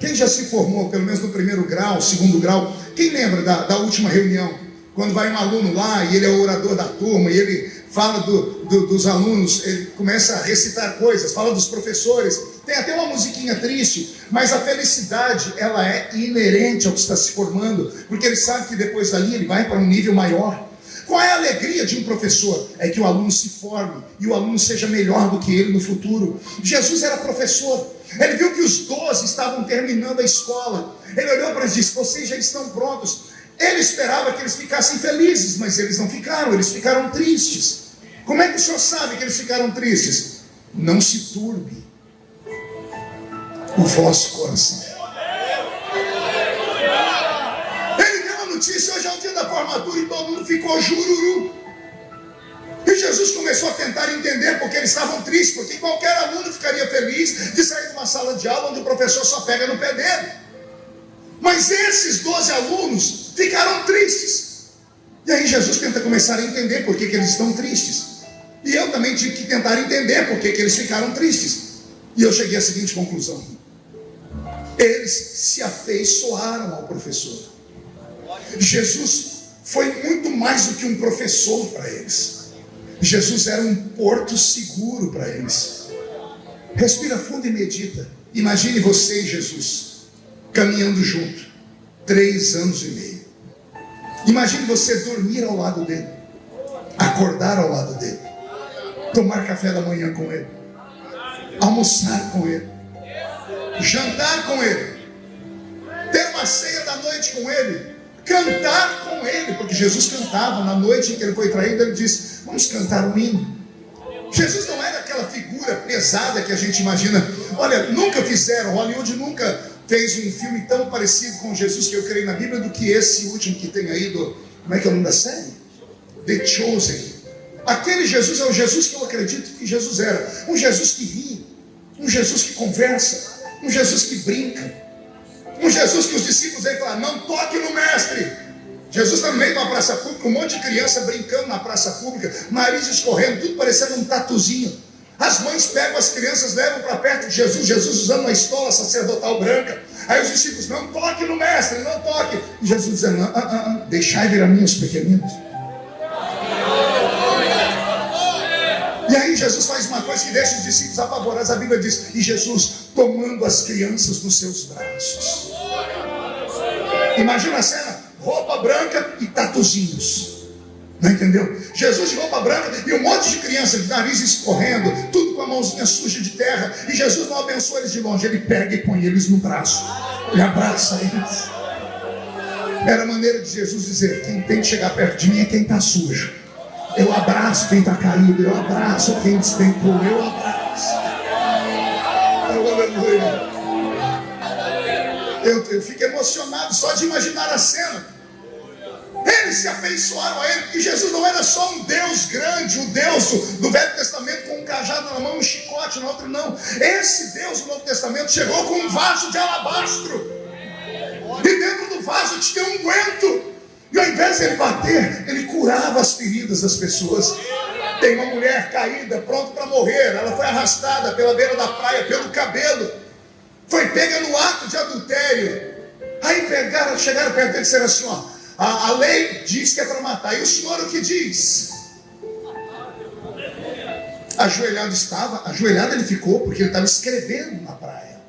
Quem já se formou, pelo menos no primeiro grau, segundo grau? Quem lembra da última reunião? Quando vai um aluno lá e ele é o orador da turma e ele fala dos alunos, ele começa a recitar coisas, fala dos professores. Tem até uma musiquinha triste, mas a felicidade, ela é inerente ao que está se formando, porque ele sabe que depois dali ele vai para um nível maior. Qual é a alegria de um professor? É que o aluno se forme e o aluno seja melhor do que ele no futuro. Jesus era professor. Ele viu que os 12 estavam terminando a escola. Ele olhou para eles e disse: vocês já estão prontos. Ele esperava que eles ficassem felizes, mas eles não ficaram, eles ficaram tristes. Como é que o senhor sabe que eles ficaram tristes? Não se turbe o vosso coração. Ele deu a notícia: hoje é o dia da formatura, e todo mundo ficou jururu. E Jesus começou a tentar entender porque eles estavam tristes, porque qualquer aluno ficaria feliz de sair de uma sala de aula onde o professor só pega no pé dele. Mas esses 12 alunos ficaram tristes. E aí Jesus tenta começar a entender por que eles estão tristes. E eu também tive que tentar entender por que eles ficaram tristes. E eu cheguei à seguinte conclusão: eles se afeiçoaram ao professor. Jesus foi muito mais do que um professor para eles. Jesus era um porto seguro para eles. Respira fundo e medita. Imagine você e Jesus caminhando junto 3 anos e meio. Imagine você dormir ao lado dele, acordar ao lado dele, tomar café da manhã com ele, almoçar com ele, jantar com ele, ter uma ceia da noite com ele, cantar com ele, porque Jesus cantava. Na noite em que ele foi traído, ele disse: vamos cantar um hino. Jesus não era aquela figura pesada que a gente imagina. Olha, nunca fizeram, Hollywood nunca fez um filme tão parecido com Jesus, que eu creio na Bíblia, do que esse último que tem aí como é que é o nome da série? The Chosen. Aquele Jesus é o Jesus que eu acredito que Jesus era. Um Jesus que ri, um Jesus que conversa, um Jesus que brinca, um Jesus que os discípulos aí falaram: não toque no mestre. Jesus está no meio de uma praça pública, um monte de criança brincando na praça pública, nariz escorrendo, tudo parecendo um tatuzinho. As mães pegam as crianças, levam para perto de Jesus, Jesus usando uma estola sacerdotal branca. Aí os discípulos: não toque no mestre, não toque. E Jesus dizendo: deixai vir a mim os pequeninos. E aí Jesus faz uma coisa que deixa os discípulos apavorados. A Bíblia diz: e Jesus tomando as crianças nos seus braços. Imagina a cena: roupa branca e tatuzinhos. Não entendeu? Jesus de roupa branca e um monte de criança de nariz escorrendo, tudo com a mãozinha suja de terra. E Jesus não abençoa eles de longe, ele pega e põe eles no braço, ele abraça eles. Era a maneira de Jesus dizer: quem tem que chegar perto de mim é quem está sujo. Eu abraço quem está caído, eu abraço quem despencou, eu abraço. Aleluia. Eu fico emocionado só de imaginar a cena. Eles se afeiçoaram a ele, porque Jesus não era só um Deus grande, o Deus do Velho Testamento com um cajado na mão, um chicote na outra, não. Esse Deus do Novo Testamento chegou com um vaso de alabastro, e dentro do vaso tinha um unguento, e ao invés de ele bater, ele curava as feridas. vidas das pessoas. Tem uma mulher caída, pronta para morrer. Ela foi arrastada pela beira da praia, pelo cabelo. Foi pega no ato de adultério. Aí chegaram perto dele e disseram assim, ó, a lei diz que é para matar. E o senhor o que diz? Ajoelhado ele ficou, porque ele estava escrevendo na praia.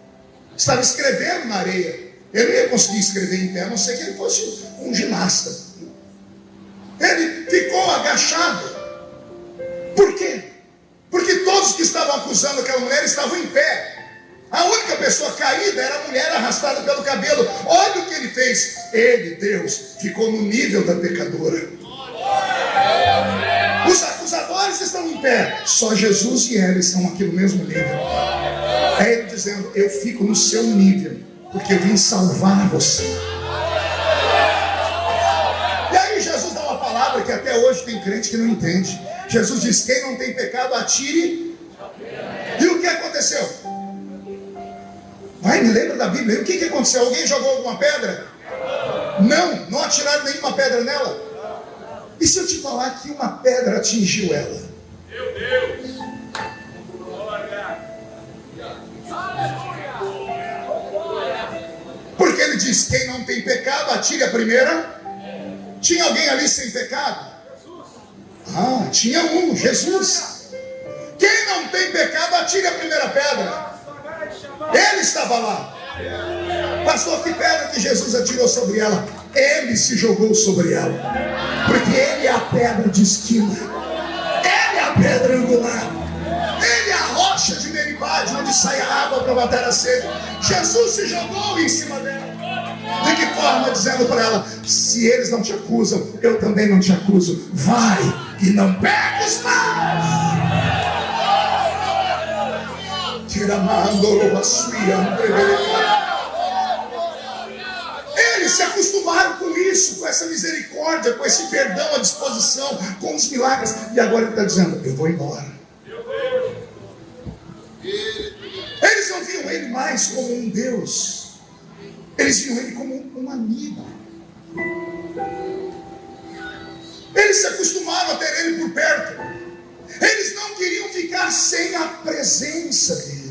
Estava escrevendo na areia. Ele não ia conseguir escrever em pé, a não ser que ele fosse um ginasta. Ele ficou agachado. Por quê? Porque todos que estavam acusando aquela mulher estavam em pé. A única pessoa caída era a mulher arrastada pelo cabelo. Olha o que ele fez. Ele, Deus, ficou no nível da pecadora. Os acusadores estão em pé. Só Jesus e ela estão aqui no mesmo nível. É ele dizendo, eu fico no seu nível, porque eu vim salvar você. E aí Jesus dá uma palavra que até hoje tem crente que não entende. Jesus diz, quem não tem pecado, atire. E o que aconteceu? Vai, me lembra da Bíblia. O que aconteceu? Alguém jogou alguma pedra? Não atiraram nenhuma pedra nela. E se eu te falar que uma pedra atingiu ela? Meu Deus! Porque ele diz, quem não tem pecado, atire a primeira. Tinha alguém ali sem pecado? Tinha um, Jesus. Quem não tem pecado, atire a primeira pedra. Ele estava lá. Pastor, que pedra que Jesus atirou sobre ela? Ele se jogou sobre ela. Porque ele é a pedra de esquina. Ele é a pedra angular. Ele é a rocha de Meribá, de onde sai a água para matar a sede. Jesus se jogou em cima dela. De que forma? Dizendo para ela, se eles não te acusam, eu também não te acuso. Vai e não peques mais. Eles se acostumaram com isso, com essa misericórdia, com esse perdão à disposição, com os milagres. E agora ele está dizendo, eu vou embora. Eles não viam ele mais como um Deus. Eles viam ele como um amigo. Eles se acostumaram a ter ele por perto. Eles não queriam ficar sem a presença dele.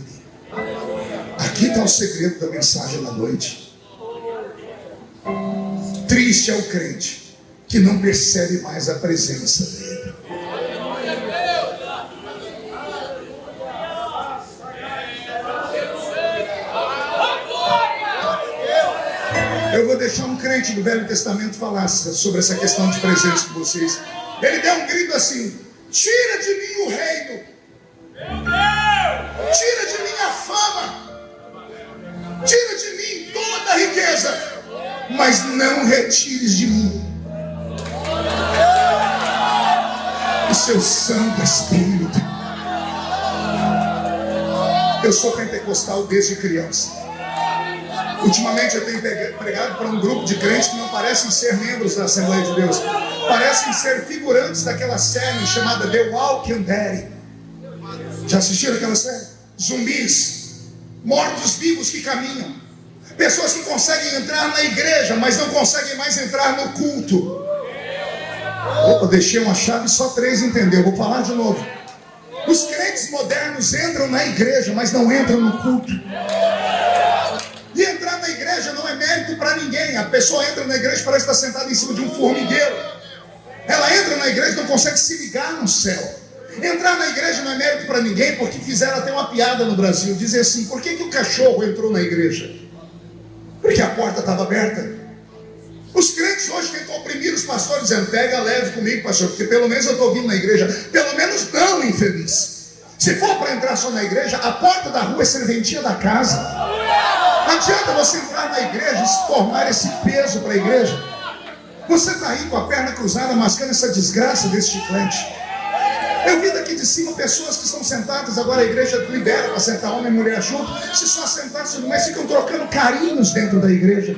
Aqui está o segredo da mensagem da noite. Triste é o crente que não percebe mais a presença dele. Eu vou deixar um crente do Velho Testamento falar sobre essa questão de presença com vocês. Ele deu um grito assim: tira de mim o reino, tira de mim a fama, tira de mim toda a riqueza, mas não retires de mim o seu Santo Espírito. Eu sou pentecostal desde criança. Ultimamente eu tenho pregado para um grupo de crentes que não parecem ser membros da Assembleia de Deus. Parecem ser figurantes daquela série chamada The Walking Dead. Já assistiram aquela série? Zumbis, mortos-vivos que caminham. Pessoas que conseguem entrar na igreja, mas não conseguem mais entrar no culto. Opa, deixei uma chave, só 3 entenderam. Vou falar de novo. Os crentes modernos entram na igreja, mas não entram no culto. E entrar na igreja não é mérito para ninguém. A pessoa entra na igreja e parece estar sentada em cima de um formigueiro. Ela entra na igreja e não consegue se ligar no céu. Entrar na igreja não é mérito para ninguém, porque fizeram até uma piada no Brasil. Dizem assim: por que o cachorro entrou na igreja? Porque a porta estava aberta. Os crentes hoje tentam oprimir os pastores, dizendo: pega leve comigo, pastor, porque pelo menos eu estou vindo na igreja. Pelo menos não, infeliz. Se for para entrar só na igreja, a porta da rua é serventia da casa. Não adianta você entrar na igreja e se tornar esse peso para a igreja. Você está aí com a perna cruzada, mascando essa desgraça desse chiclete. Eu vi daqui de cima pessoas que estão sentadas, agora a igreja libera para sentar homem e mulher junto. Se só sentar-se, mas ficam trocando carinhos dentro da igreja.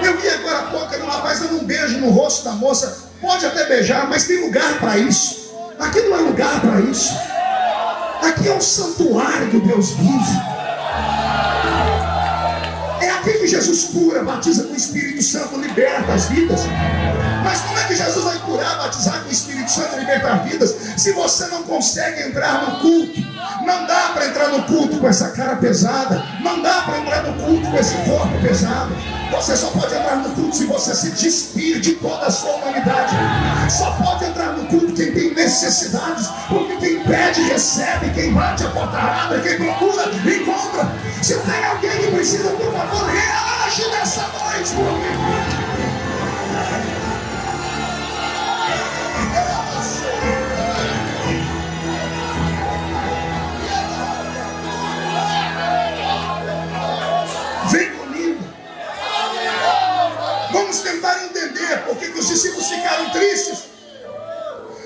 Eu vi agora há pouco um rapaz dando um beijo no rosto da moça. Pode até beijar, mas tem lugar para isso. Aqui não é lugar para isso. Aqui é um santuário do Deus vivo. É aqui que Jesus cura, batiza com o Espírito Santo, liberta as vidas. Mas como é que Jesus vai curar, batizar com o Espírito Espírito Santo libertar vidas. Se você não consegue entrar no culto, não dá para entrar no culto com essa cara pesada, não dá para entrar no culto com esse corpo pesado. Você só pode entrar no culto se você se despir de toda a sua humanidade. Só pode entrar no culto quem tem necessidades, porque quem pede recebe, quem bate a porta abre, quem procura encontra. Se tem alguém que precisa, por favor, reage nessa noite comigo. Vem comigo. Vamos tentar entender por que os discípulos ficaram tristes.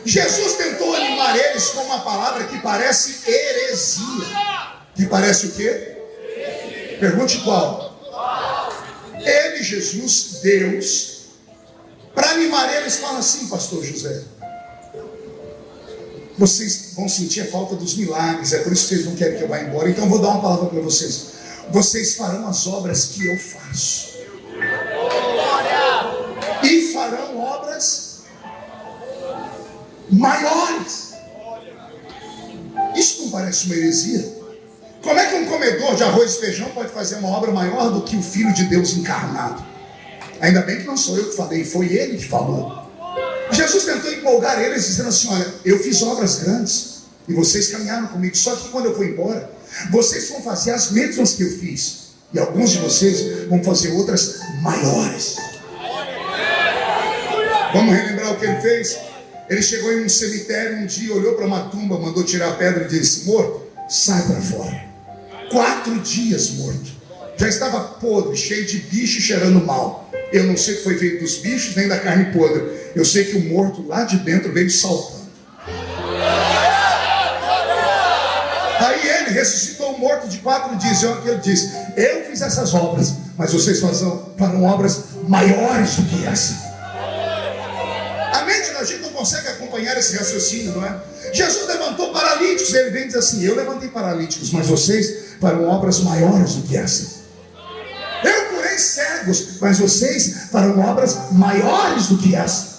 Jesus tentou animar eles com uma palavra que parece heresia. Que parece o quê? Pergunte qual? Ele, Jesus, Deus, para animar eles, fala assim, pastor José: vocês vão sentir a falta dos milagres, é por isso que vocês não querem que eu vá embora. Então eu vou dar uma palavra para vocês. Vocês farão as obras que eu faço, e farão obras maiores. Isso não parece uma heresia? Como é que um comedor de arroz e feijão pode fazer uma obra maior do que o Filho de Deus encarnado? Ainda bem que não sou eu que falei, foi ele que falou. Jesus tentou empolgar eles dizendo assim: olha, eu fiz obras grandes e vocês caminharam comigo, só que quando eu for embora, vocês vão fazer as mesmas que eu fiz, e alguns de vocês vão fazer outras maiores. Vamos relembrar o que ele fez? Ele chegou em um cemitério um dia, olhou para uma tumba, mandou tirar a pedra e disse: morto, sai para fora. 4 dias morto, já estava podre, cheio de bicho, cheirando mal. Eu não sei o que foi feito dos bichos, nem da carne podre. Eu sei que o morto lá de dentro veio saltando. Aí ele ressuscitou o morto de 4 dias. E olha o que ele disse: eu fiz essas obras, mas vocês farão obras maiores do que essa. A mente da gente não consegue acompanhar esse raciocínio, não é? Jesus levantou paralíticos, ele vem e diz assim: eu levantei paralíticos, mas vocês farão obras maiores do que essa. Eu curei cegos, mas vocês farão obras maiores do que essa.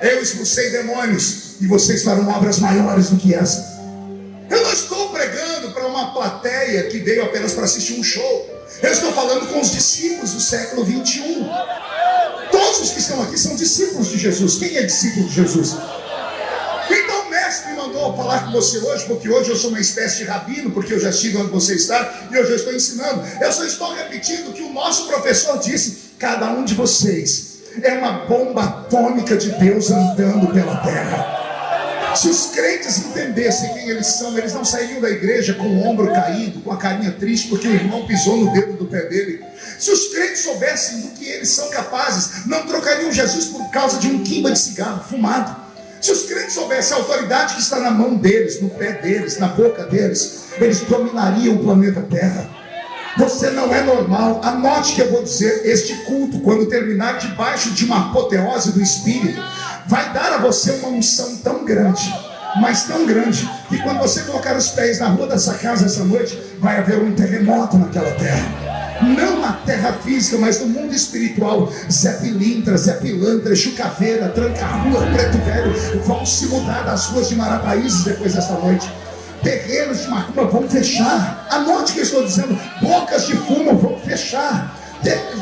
Eu expulsei demônios, e vocês farão obras maiores do que essa. Eu não estou pregando para uma plateia que veio apenas para assistir um show. Eu estou falando com os discípulos do século 21. Todos os que estão aqui são discípulos de Jesus. Quem é discípulo de Jesus? Então o mestre me mandou falar com você hoje, porque hoje eu sou uma espécie de rabino, porque eu já estive onde você está e eu já estou ensinando. Eu só estou repetindo o que o nosso professor disse: cada um de vocês é uma bomba atômica de Deus andando pela terra. Se os crentes entendessem quem eles são, eles não sairiam da igreja com o ombro caído, com a carinha triste porque o irmão pisou no dedo do pé dele. Se os crentes soubessem do que eles são capazes, não trocariam Jesus por causa de um quimba de cigarro fumado. Se os crentes soubessem a autoridade que está na mão deles, no pé deles, na boca deles, eles dominariam o planeta Terra. Você não é normal. Anote que eu vou dizer: este culto, quando terminar debaixo de uma apoteose do Espírito, vai dar a você uma unção tão grande, mas tão grande, que quando você colocar os pés na rua dessa casa essa noite, vai haver um terremoto naquela terra. Não na terra física, mas no mundo espiritual. Zé Pilintra, Zé Pilantra, Chucaveira, Tranca-Rua, Preto Velho vão se mudar das ruas de Marataízes depois desta noite. Terrenos de macumba vão fechar. Anote o que eu estou dizendo: bocas de fumo vão fechar.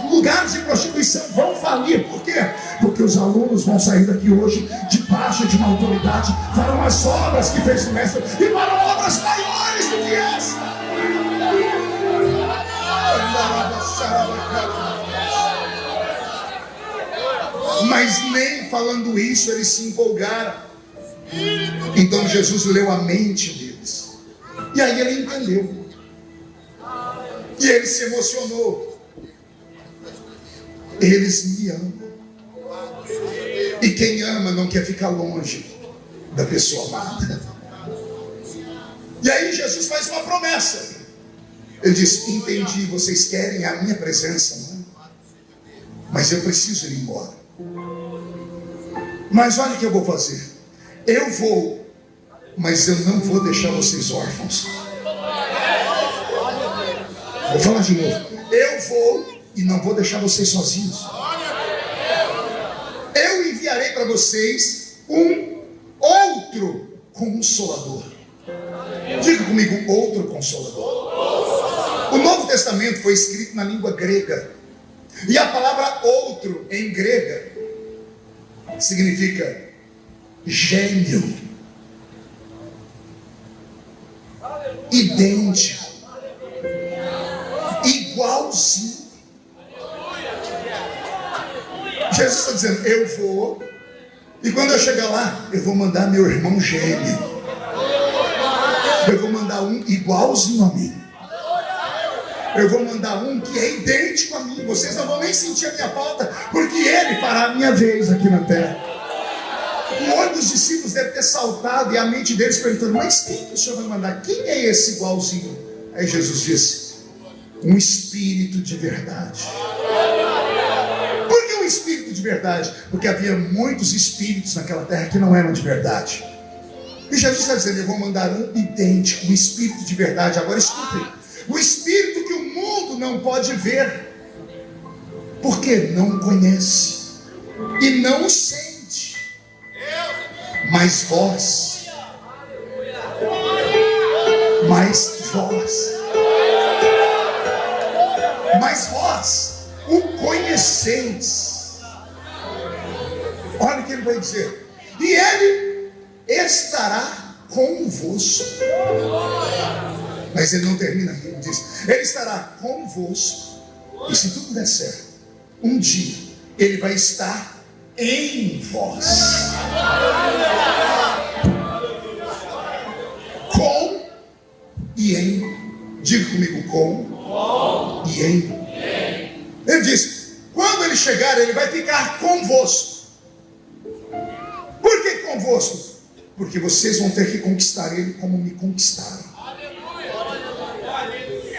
Lugares de prostituição vão falir. Por quê? Porque os alunos vão sair daqui hoje debaixo de uma autoridade, farão as obras que fez o mestre e farão obras maiores do que essa. Mas nem falando isso eles se empolgaram. Então Jesus leu a mente deles, e aí ele entendeu, e ele se emocionou. Eles me amam, e quem ama não quer ficar longe da pessoa amada. E aí Jesus faz uma promessa. Ele diz: entendi, vocês querem a minha presença, não? Mas eu preciso ir embora. Mas olha o que eu vou fazer. Eu vou, mas eu não vou deixar vocês órfãos. Vou falar de novo. Eu vou e não vou deixar vocês sozinhos. Eu enviarei para vocês um Consolador. Diga comigo, outro Consolador. O Novo Testamento foi escrito na língua grega. E a palavra outro em grega significa gêmeo, idêntico, igualzinho. Jesus está dizendo, eu vou, e quando eu chegar lá, eu vou mandar meu irmão gêmeo. Eu vou mandar um igualzinho a mim. Eu vou mandar um que é idêntico a mim. Vocês não vão nem sentir a minha falta, porque ele fará a minha vez aqui na terra. O olho dos discípulos deve ter saltado, e a mente deles perguntando, mas quem que o Senhor vai mandar? Quem é esse igualzinho? Aí Jesus disse, um espírito de verdade. Por que um espírito de verdade? Porque havia muitos espíritos naquela terra que não eram de verdade. E Jesus está dizendo, eu vou mandar um idêntico, um espírito de verdade. Agora escutem, o espírito que o mundo não pode ver, porque não conhece e não sente. Mas vós o conheceis. Olha o que ele vai dizer. E ele estará convosco. Mas ele não termina aqui, ele diz, ele estará convosco. E se tudo der certo, um dia ele vai estar em vós. Com e em. Diga comigo, com e em. Ele diz, quando ele chegar, ele vai ficar convosco. Por que convosco? Porque vocês vão ter que conquistar ele como me conquistaram.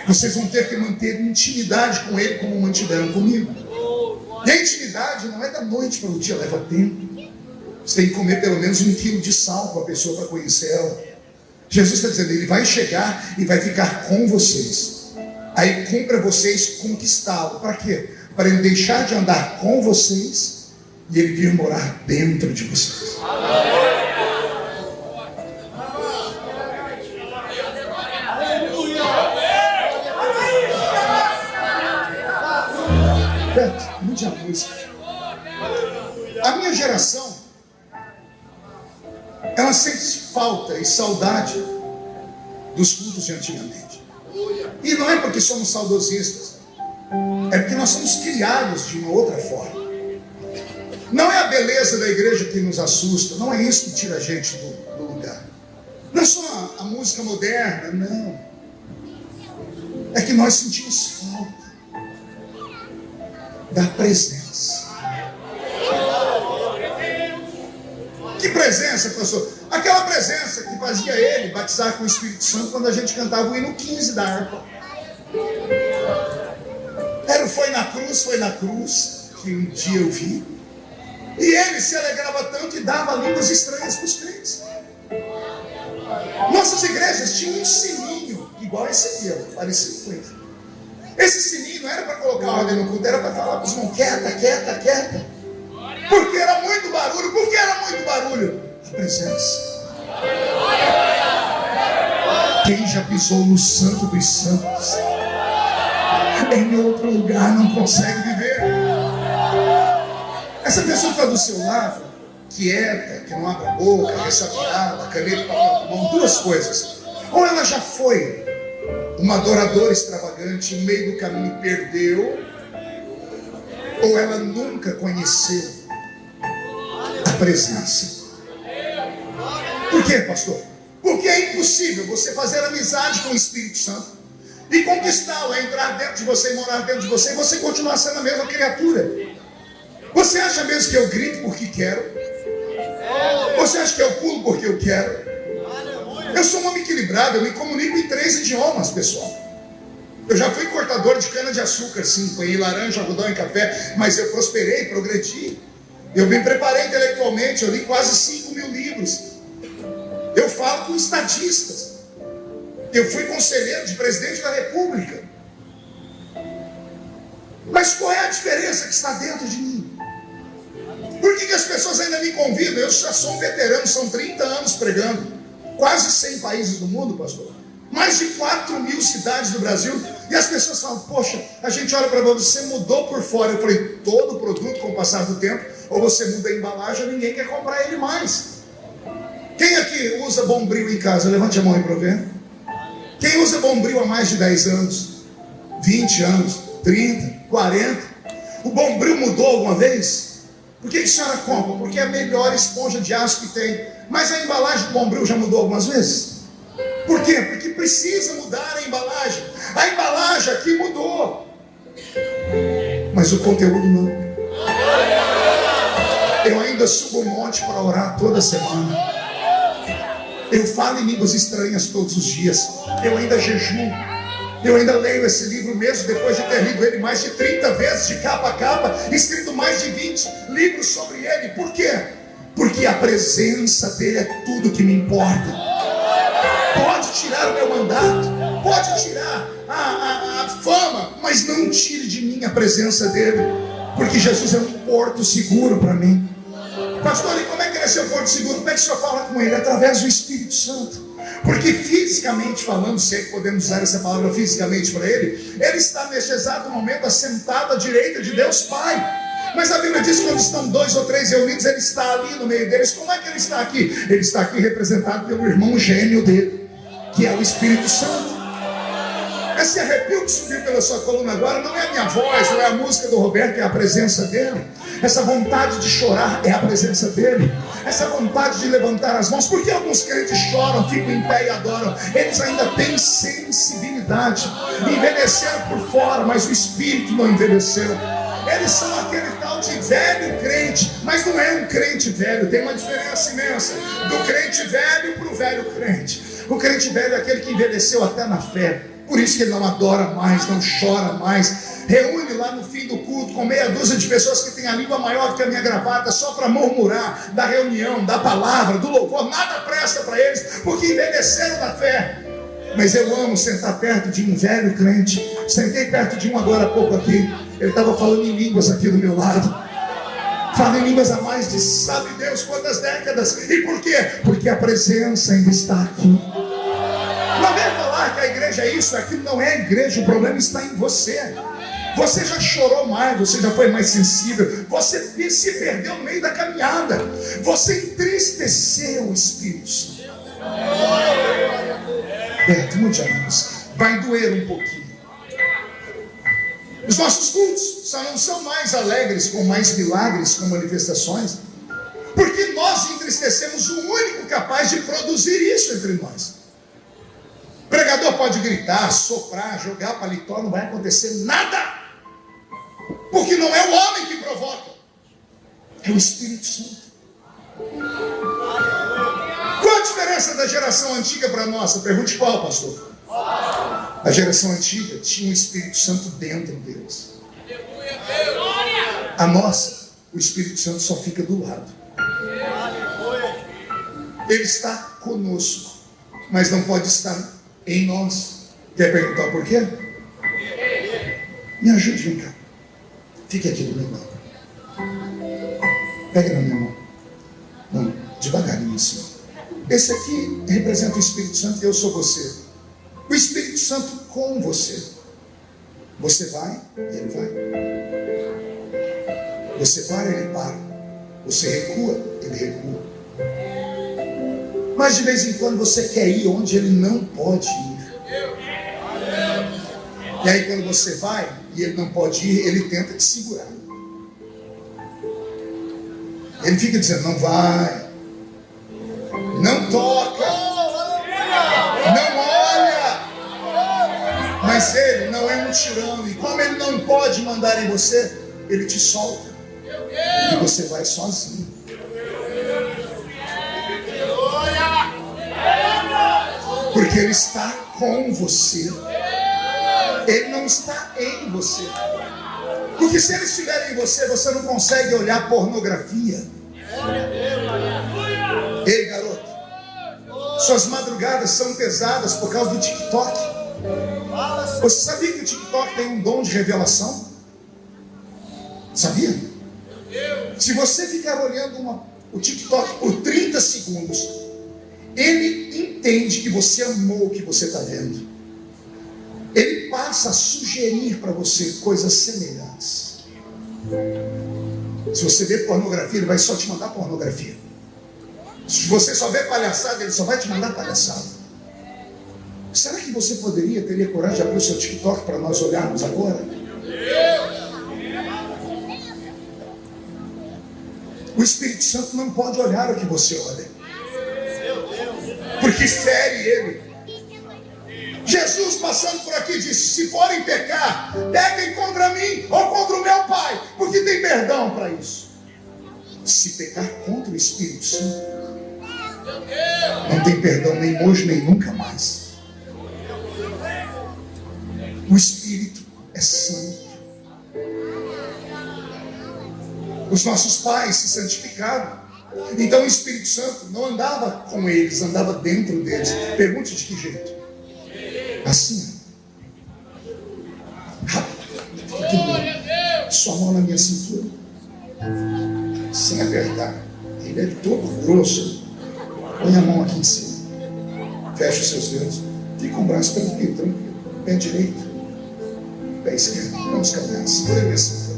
Vocês vão ter que manter intimidade com ele como mantiveram comigo. E a intimidade não é da noite para o dia, leva tempo. Você tem que comer pelo menos 1 quilo de sal com a pessoa para conhecer ela. Jesus está dizendo, ele vai chegar e vai ficar com vocês. Aí cumpre a vocês conquistá-lo. Para quê? Para ele deixar de andar com vocês e ele vir morar dentro de vocês. Mude a música. A minha geração, ela sente falta e saudade dos cultos de antigamente. E não é porque somos saudosistas, é porque nós somos criados de uma outra forma. Não é a beleza da igreja que nos assusta, não é isso que tira a gente do lugar. Não é só a música moderna, não. É que nós sentimos falta da presença. Que presença, pastor? Aquela presença que fazia ele batizar com o Espírito Santo quando a gente cantava o hino 15 da harpa. Era o foi na cruz, que um dia eu vi. E ele se alegrava tanto e dava línguas estranhas para os crentes. Nossas igrejas tinham um sininho, igual esse aqui, parecido com esse. Esse sininho não era para colocar ordem no culto, era para falar para os irmãos, quieta, quieta, quieta. Porque era muito barulho. Por que era muito barulho? A presença. Quem já pisou no Santo dos Santos, em outro lugar não consegue viver. Essa pessoa que está do seu lado, quieta, que não abre a boca, ressabiada, caneta, papel na mão, duas coisas. Ou ela já foi uma adoradora extravagante, no meio do caminho perdeu, ou ela nunca conheceu a presença. Por quê, pastor? Porque é impossível você fazer amizade com o Espírito Santo e conquistá-lo, entrar dentro de você e morar dentro de você, e você continuar sendo a mesma criatura. Você acha mesmo que eu grito porque quero? Você acha que eu pulo porque eu quero? Eu sou um homem equilibrado, eu me comunico em 3 idiomas, pessoal. Eu já fui cortador de cana-de-açúcar, sim, ponhei laranja, algodão e café, mas eu prosperei, progredi. Eu me preparei intelectualmente, eu li quase 5.000 livros. Eu falo com estadistas. Eu fui conselheiro de presidente da República. Mas qual é a diferença que está dentro de mim? Por que as pessoas ainda me convidam? Eu já sou um veterano, são 30 anos pregando. quase 100 países do mundo, pastor. Mais de 4.000 cidades do Brasil. E as pessoas falam, poxa, a gente olha para você, mudou por fora. Eu falei, todo produto com o passar do tempo, ou você muda a embalagem, ou ninguém quer comprar ele mais. Quem aqui usa Bombril em casa? Levante a mão aí para ver. Quem usa Bombril há mais de 10 anos? 20 anos? 30? 40? O Bombril mudou alguma vez? Por que a senhora compra? Porque é a melhor esponja de aço que tem. Mas a embalagem do Bombril já mudou algumas vezes? Por quê? Porque precisa mudar a embalagem. A embalagem aqui mudou, mas o conteúdo não. Eu ainda subo o monte para orar toda semana. Eu falo em línguas estranhas todos os dias. Eu ainda jejuo. Eu ainda leio esse livro mesmo depois de ter lido ele mais de 30 vezes, de capa a capa, escrito mais de 20 livros sobre ele. Por quê? Porque a presença dele é tudo que me importa. Pode tirar o meu mandato, pode tirar a fama, mas não tire de mim a presença dele, porque Jesus é um porto seguro para mim. Pastor, e como é que ele é seu porto seguro? Como é que o senhor fala com ele? Através do Espírito Santo. Porque fisicamente falando, se é que podemos usar essa palavra fisicamente para ele, ele está neste exato momento assentado à direita de Deus Pai. Mas a Bíblia diz que quando estão 2 ou 3 reunidos, ele está ali no meio deles. Como é que ele está aqui? Ele está aqui representado pelo irmão gêmeo dele, que é o Espírito Santo. Esse arrepio que subiu pela sua coluna agora não é a minha voz, não é a música do Roberto, é a presença dele. Essa vontade de chorar é a presença dele. Essa vontade de levantar as mãos. Porque alguns crentes choram, ficam em pé e adoram? Eles ainda têm sensibilidade. Envelheceram por fora, mas o espírito não envelheceu. Eles são aquele tal de velho crente, mas não é um crente velho. Tem uma diferença imensa do crente velho para o velho crente. O crente velho é aquele que envelheceu até na fé. Por isso que ele não adora mais, não chora mais. Reúne lá no fim do culto com meia dúzia de pessoas que têm a língua maior do que a minha gravata, só para murmurar da reunião, da palavra, do louvor. Nada presta para eles, porque envelheceram na fé. Mas eu amo sentar perto de um velho crente. Sentei perto de um agora há pouco aqui. Ele estava falando em línguas aqui do meu lado. Fala em línguas há mais de sabe Deus quantas décadas. E por quê? Porque a presença ainda está aqui. Não vem falar que a igreja é isso, aquilo não é a igreja. O problema está em você. Você já chorou mais, você já foi mais sensível. Você se perdeu no meio da caminhada. Você entristeceu o Espírito Santo. Beto, mude a música. Vai doer um pouquinho. Os nossos cultos só não são mais alegres, com mais milagres, com manifestações, porque nós entristecemos o único capaz de produzir isso entre nós. O pregador pode gritar, soprar, jogar paletó, não vai acontecer nada, porque não é o homem que provoca, é o Espírito Santo. Qual a diferença da geração antiga para a nossa? Pergunte qual, pastor? A geração antiga tinha o Espírito Santo dentro deles. A nossa, o Espírito Santo só fica do lado. Ele está conosco, mas não pode estar em nós. Quer perguntar por quê? Me ajude, vem cá. Fique aqui do meu lado. Pega na minha mão. Não, devagarinho assim. Esse aqui representa o Espírito Santo e eu sou você. O Espírito Santo com você. Você vai e ele vai. Você para, ele para. Você recua, ele recua. Mas de vez em quando você quer ir onde ele não pode ir. E aí quando você vai e ele não pode ir, ele tenta te segurar. Ele fica dizendo, não vai, não toca, não olha. Mas ele não é um tirano. E como ele não pode mandar em você, ele te solta. E você vai sozinho. Porque ele está com você. Ele não está em você. Porque se ele estiver em você, você não consegue olhar pornografia. Ei, garoto, suas madrugadas são pesadas por causa do TikTok. Você sabia que o TikTok tem um dom de revelação? Sabia? Se você ficar olhando o TikTok por 30 segundos ele entende que você amou o que você está vendo. Ele passa a sugerir para você coisas semelhantes. Se você vê pornografia, ele vai só te mandar pornografia. Se você só vê palhaçada, ele só vai te mandar palhaçada. Será que você teria coragem de abrir o seu TikTok para nós olharmos agora? O Espírito Santo não pode olhar o que você olha, porque fere ele. Jesus passando por aqui disse: se forem pecar, pequem contra mim ou contra o meu Pai, porque tem perdão para isso. Se pecar contra o Espírito Santo, não tem perdão nem hoje nem nunca mais. O Espírito é santo. Os nossos pais se santificaram. Então o Espírito Santo não andava com eles, andava dentro deles. Pergunte de que jeito? Assim. Sua mão na minha cintura, sem apertar. Ele é todo grosso. Põe a mão aqui em cima. Fecha os seus dedos. Fica com o braço tranquilo, tranquilo. Pé direito, pé esquerdo. Vamos caminhar. Segura minha cintura.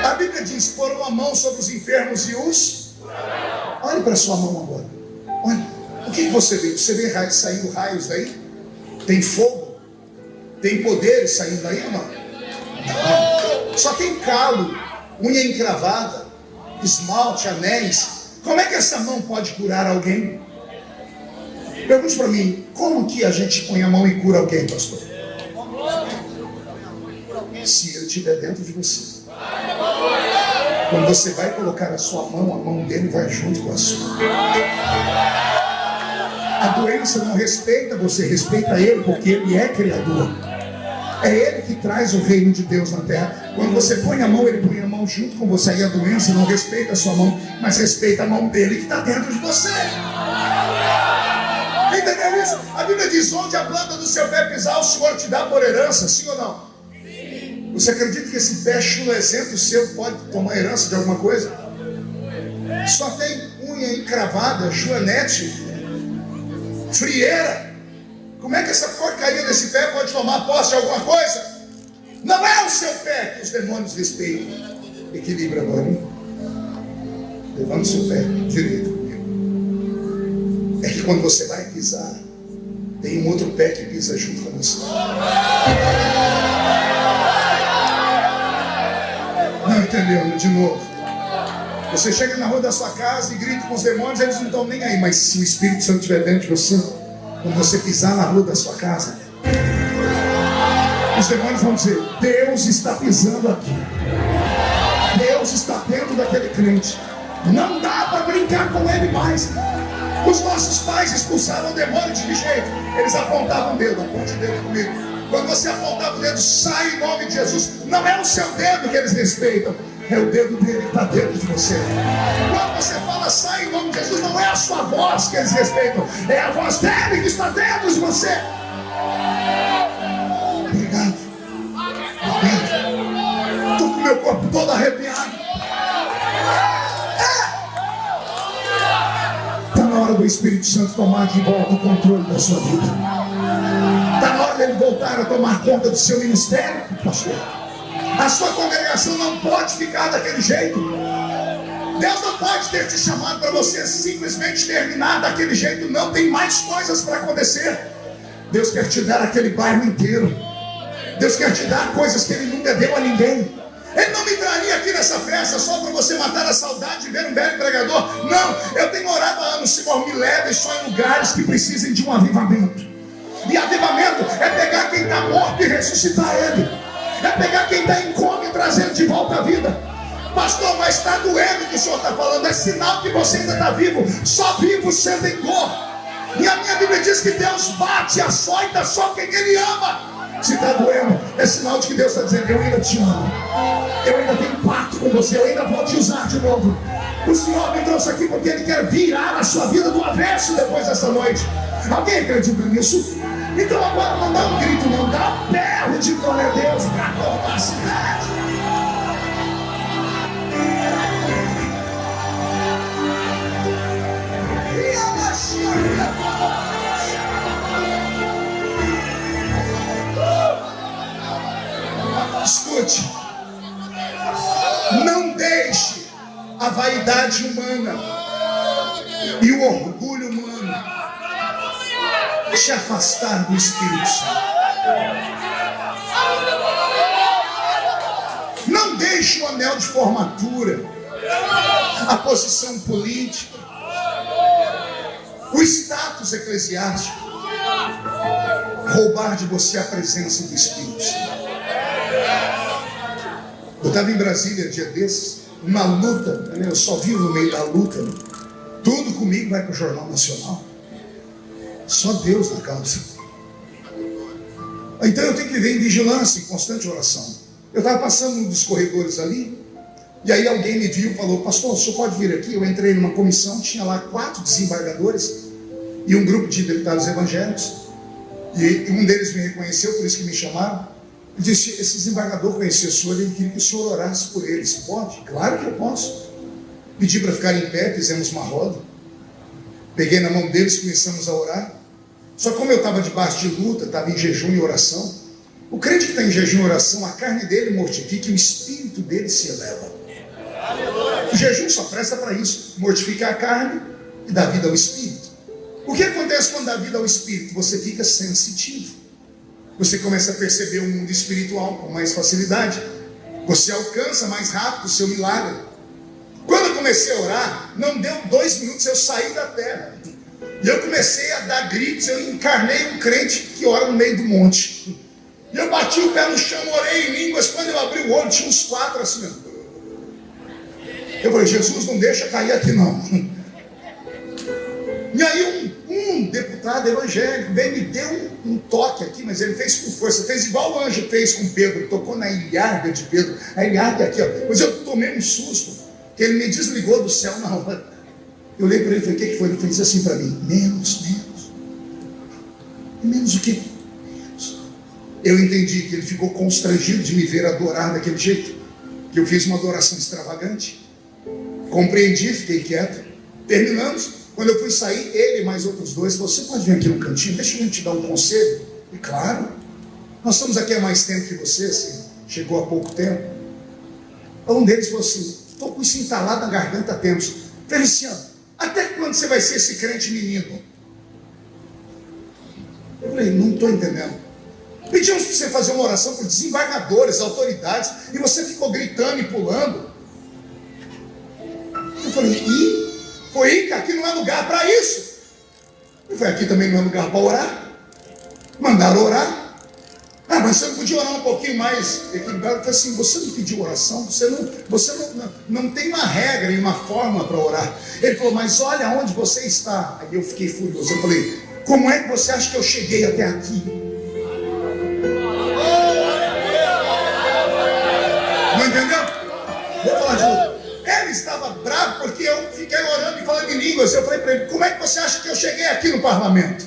A Bíblia diz: pôr uma mão sobre os enfermos e os... Olhe para a sua mão agora. Olha, o que você vê? Você vê saindo raios daí? Tem fogo? Tem poderes saindo daí ou não? Não. Só tem calo, unha encravada, esmalte, anéis. Como é que essa mão pode curar alguém? Pergunte para mim, como que a gente põe a mão e cura alguém, pastor? Se ele estiver dentro de você. Quando você vai colocar a sua mão, a mão dele vai junto com a sua. A doença não respeita você, respeita ele, porque ele é criador. É ele que traz o reino de Deus na terra. Quando você põe a mão, ele põe a mão junto com você. E a doença não respeita a sua mão, mas respeita a mão dele que está dentro de você. Entendeu isso? A Bíblia diz: onde a planta do seu pé pisar, o Senhor te dá por herança. Sim ou não? Você acredita que esse pé chulesento seu pode tomar herança de alguma coisa? Só tem unha encravada, joanete, frieira. Como é que essa porcaria desse pé pode tomar posse de alguma coisa? Não é o seu pé que os demônios respeitam. Equilibra agora, hein? Levanta o seu pé direito. É que quando você vai pisar, tem um outro pé que pisa junto com você. Não entendeu? De novo. Você chega na rua da sua casa e grita com os demônios, eles não estão nem aí. Mas se o Espírito Santo estiver dentro de você, quando você pisar na rua da sua casa, os demônios vão dizer: Deus está pisando aqui. Deus está dentro daquele crente. Não dá para brincar com ele mais. Os nossos pais expulsaram o demônio de que jeito? Eles apontavam o dedo. Aponte o dedo comigo. Quando você apontava o dedo, sai em nome de Jesus. Não é o seu dedo que eles respeitam, é o dedo dele que está dentro de você. Quando você fala sai em nome de Jesus, não é a sua voz que eles respeitam, é a voz dele que está dentro de você. Obrigado. Obrigado. Estou com o meu corpo todo arrepiado. Está na hora do Espírito Santo tomar de volta o controle da sua vida. Está na hora dele voltar a tomar conta do seu ministério, pastor. A sua congregação não pode ficar daquele jeito. Deus não pode ter te chamado para você simplesmente terminar daquele jeito. Não, tem mais coisas para acontecer. Deus quer te dar aquele bairro inteiro. Deus quer te dar coisas que Ele nunca deu a ninguém. Ele não me traria aqui nessa festa só para você matar a saudade de ver um velho pregador. Não, eu tenho orado há anos: Senhor, me leve só em lugares que precisem de um avivamento. E avivamento é pegar quem está morto e ressuscitar ele. É pegar quem está em coma e trazer ele de volta à vida. Pastor, mas está doendo o que o senhor está falando. É sinal que você ainda está vivo. Só vivo sentem dor. E a minha Bíblia diz que Deus bate, açoita só quem Ele ama. Se está doendo, é sinal de que Deus está dizendo: eu ainda te amo. Eu ainda tenho pacto com você. Eu ainda vou te usar de novo. O Senhor me trouxe aqui porque Ele quer virar a sua vida do avesso depois dessa noite. Alguém acredita nisso? Então agora não dá um grito, não. Dá um berro de glória a Deus para acordar a cidade. Escute, não deixe a vaidade humana e o orgulho humano te afastar do Espírito Santo. Não deixe o anel de formatura, a posição política, o status eclesiástico roubar de você a presença do Espírito Santo. Eu estava em Brasília dia desses, uma luta, eu só vivo no meio da luta, tudo comigo vai para o Jornal Nacional, só Deus na causa. Então eu tenho que viver em vigilância, em constante oração. Eu estava passando um dos corredores ali, e aí alguém me viu e falou: pastor, o senhor pode vir aqui? Eu entrei numa comissão, tinha lá 4 desembargadores e um grupo de deputados evangélicos, e um deles me reconheceu, por isso que me chamaram. Eu disse: esse desembargador conhecia o senhor, ele queria que o senhor orasse por eles. Pode? Claro que eu posso. Pedi para ficar em pé, fizemos uma roda, peguei na mão deles, começamos a orar. Só como eu estava debaixo de luta, estava em jejum e oração, o crente que está em jejum e oração, a carne dele mortifica e o espírito dele se eleva. O jejum só presta para isso, mortificar a carne e dar vida ao espírito. O que acontece quando dá vida ao espírito? Você fica sensitivo. Você começa a perceber o mundo espiritual com mais facilidade. Você alcança mais rápido o seu milagre. Quando eu comecei a orar, não deu 2 minutos, eu saí da terra. E eu comecei a dar gritos, eu encarnei um crente que ora no meio do monte. E eu bati o pé no chão, orei em línguas. Quando eu abri o olho, tinha uns 4 assim. Eu falei: Jesus, não deixa cair aqui não. E aí um deputado evangélico veio e me deu um toque aqui, mas ele fez com força, fez igual o anjo fez com Pedro, tocou na ilharga de Pedro, a ilharga aqui, ó. Mas eu tomei um susto, que ele me desligou do céu na hora. Eu olhei para ele e falei: o que foi? Ele fez assim para mim: menos. Menos o quê? Menos. Eu entendi que ele ficou constrangido de me ver adorar daquele jeito, que eu fiz uma adoração extravagante. Compreendi, fiquei quieto. Terminamos. Quando eu fui sair, ele e mais outros 2, você pode vir aqui no cantinho, deixa eu te dar um conselho. E claro, nós estamos aqui há mais tempo que você, assim, chegou há pouco tempo. Um deles falou assim: estou com isso entalado na garganta há tempos. Feliciano, até quando você vai ser esse crente menino? Eu falei: não estou entendendo. Pedimos para você fazer uma oração por desembargadores, autoridades, e você ficou gritando e pulando. Eu falei: foi aí que aqui não é lugar para isso. Eu falei: aqui também não é lugar para orar. Mandaram orar. Ah, mas você não podia orar um pouquinho mais equilibrado? Eu falei assim: você não pediu oração? Você não tem uma regra e uma forma para orar. Ele falou: mas olha onde você está. Aí eu fiquei furioso. Eu falei: como é que você acha que eu cheguei até aqui? Não entendeu? Vou falar de novo. Ele estava bravo porque eu fiquei orando e falando em línguas. Eu falei para ele: como é que você acha que eu cheguei aqui no parlamento?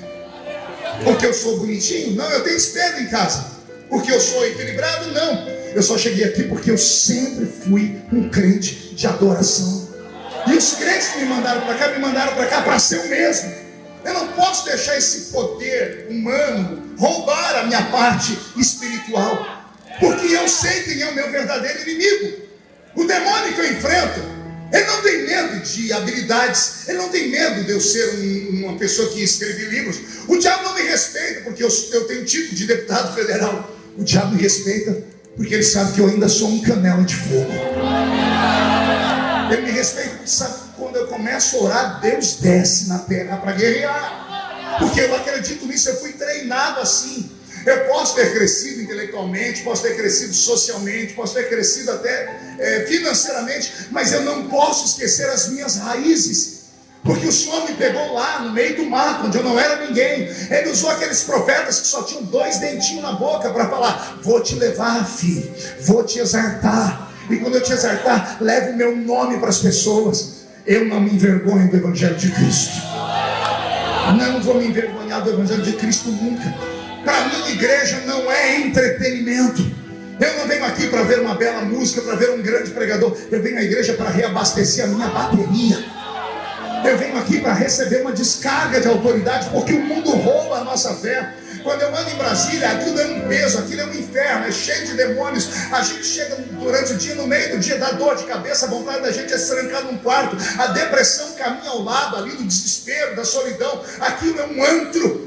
Porque eu sou bonitinho? Não, eu tenho espelho em casa. Porque eu sou equilibrado? Não. Eu só cheguei aqui porque eu sempre fui um crente de adoração. E os crentes que me mandaram para cá para ser o mesmo. Eu não posso deixar esse poder humano roubar a minha parte espiritual. Porque eu sei quem é o meu verdadeiro inimigo. O demônio que eu enfrento, ele não tem medo de habilidades, ele não tem medo de eu ser uma pessoa que escreve livros. O diabo não me respeita porque eu tenho título de deputado federal. O diabo me respeita porque ele sabe que eu ainda sou um canela de fogo. Ele me respeita porque sabe que quando eu começo a orar, Deus desce na terra para guerrear. Porque eu acredito nisso, eu fui treinado assim. Eu posso ter crescido intelectualmente, posso ter crescido socialmente, posso ter crescido até financeiramente, mas eu não posso esquecer as minhas raízes, porque o Senhor me pegou lá no meio do mato, onde eu não era ninguém. Ele usou aqueles profetas que só tinham 2 dentinhos na boca para falar: vou te levar, filho, vou te exaltar, e quando eu te exaltar, leve o meu nome para as pessoas. Eu não me envergonho do Evangelho de Cristo, não vou me envergonhar do Evangelho de Cristo nunca. Para mim, igreja não é entretenimento. Eu não venho aqui para ver uma bela música, para ver um grande pregador. Eu venho à igreja para reabastecer a minha bateria. Eu venho aqui para receber uma descarga de autoridade, porque o mundo rouba a nossa fé. Quando eu ando em Brasília, aquilo é um peso, aquilo é um inferno, é cheio de demônios. A gente chega durante o dia, no meio do dia, dá dor de cabeça, a vontade da gente é se trancar num quarto. A depressão caminha ao lado ali do desespero, da solidão. Aquilo é um antro.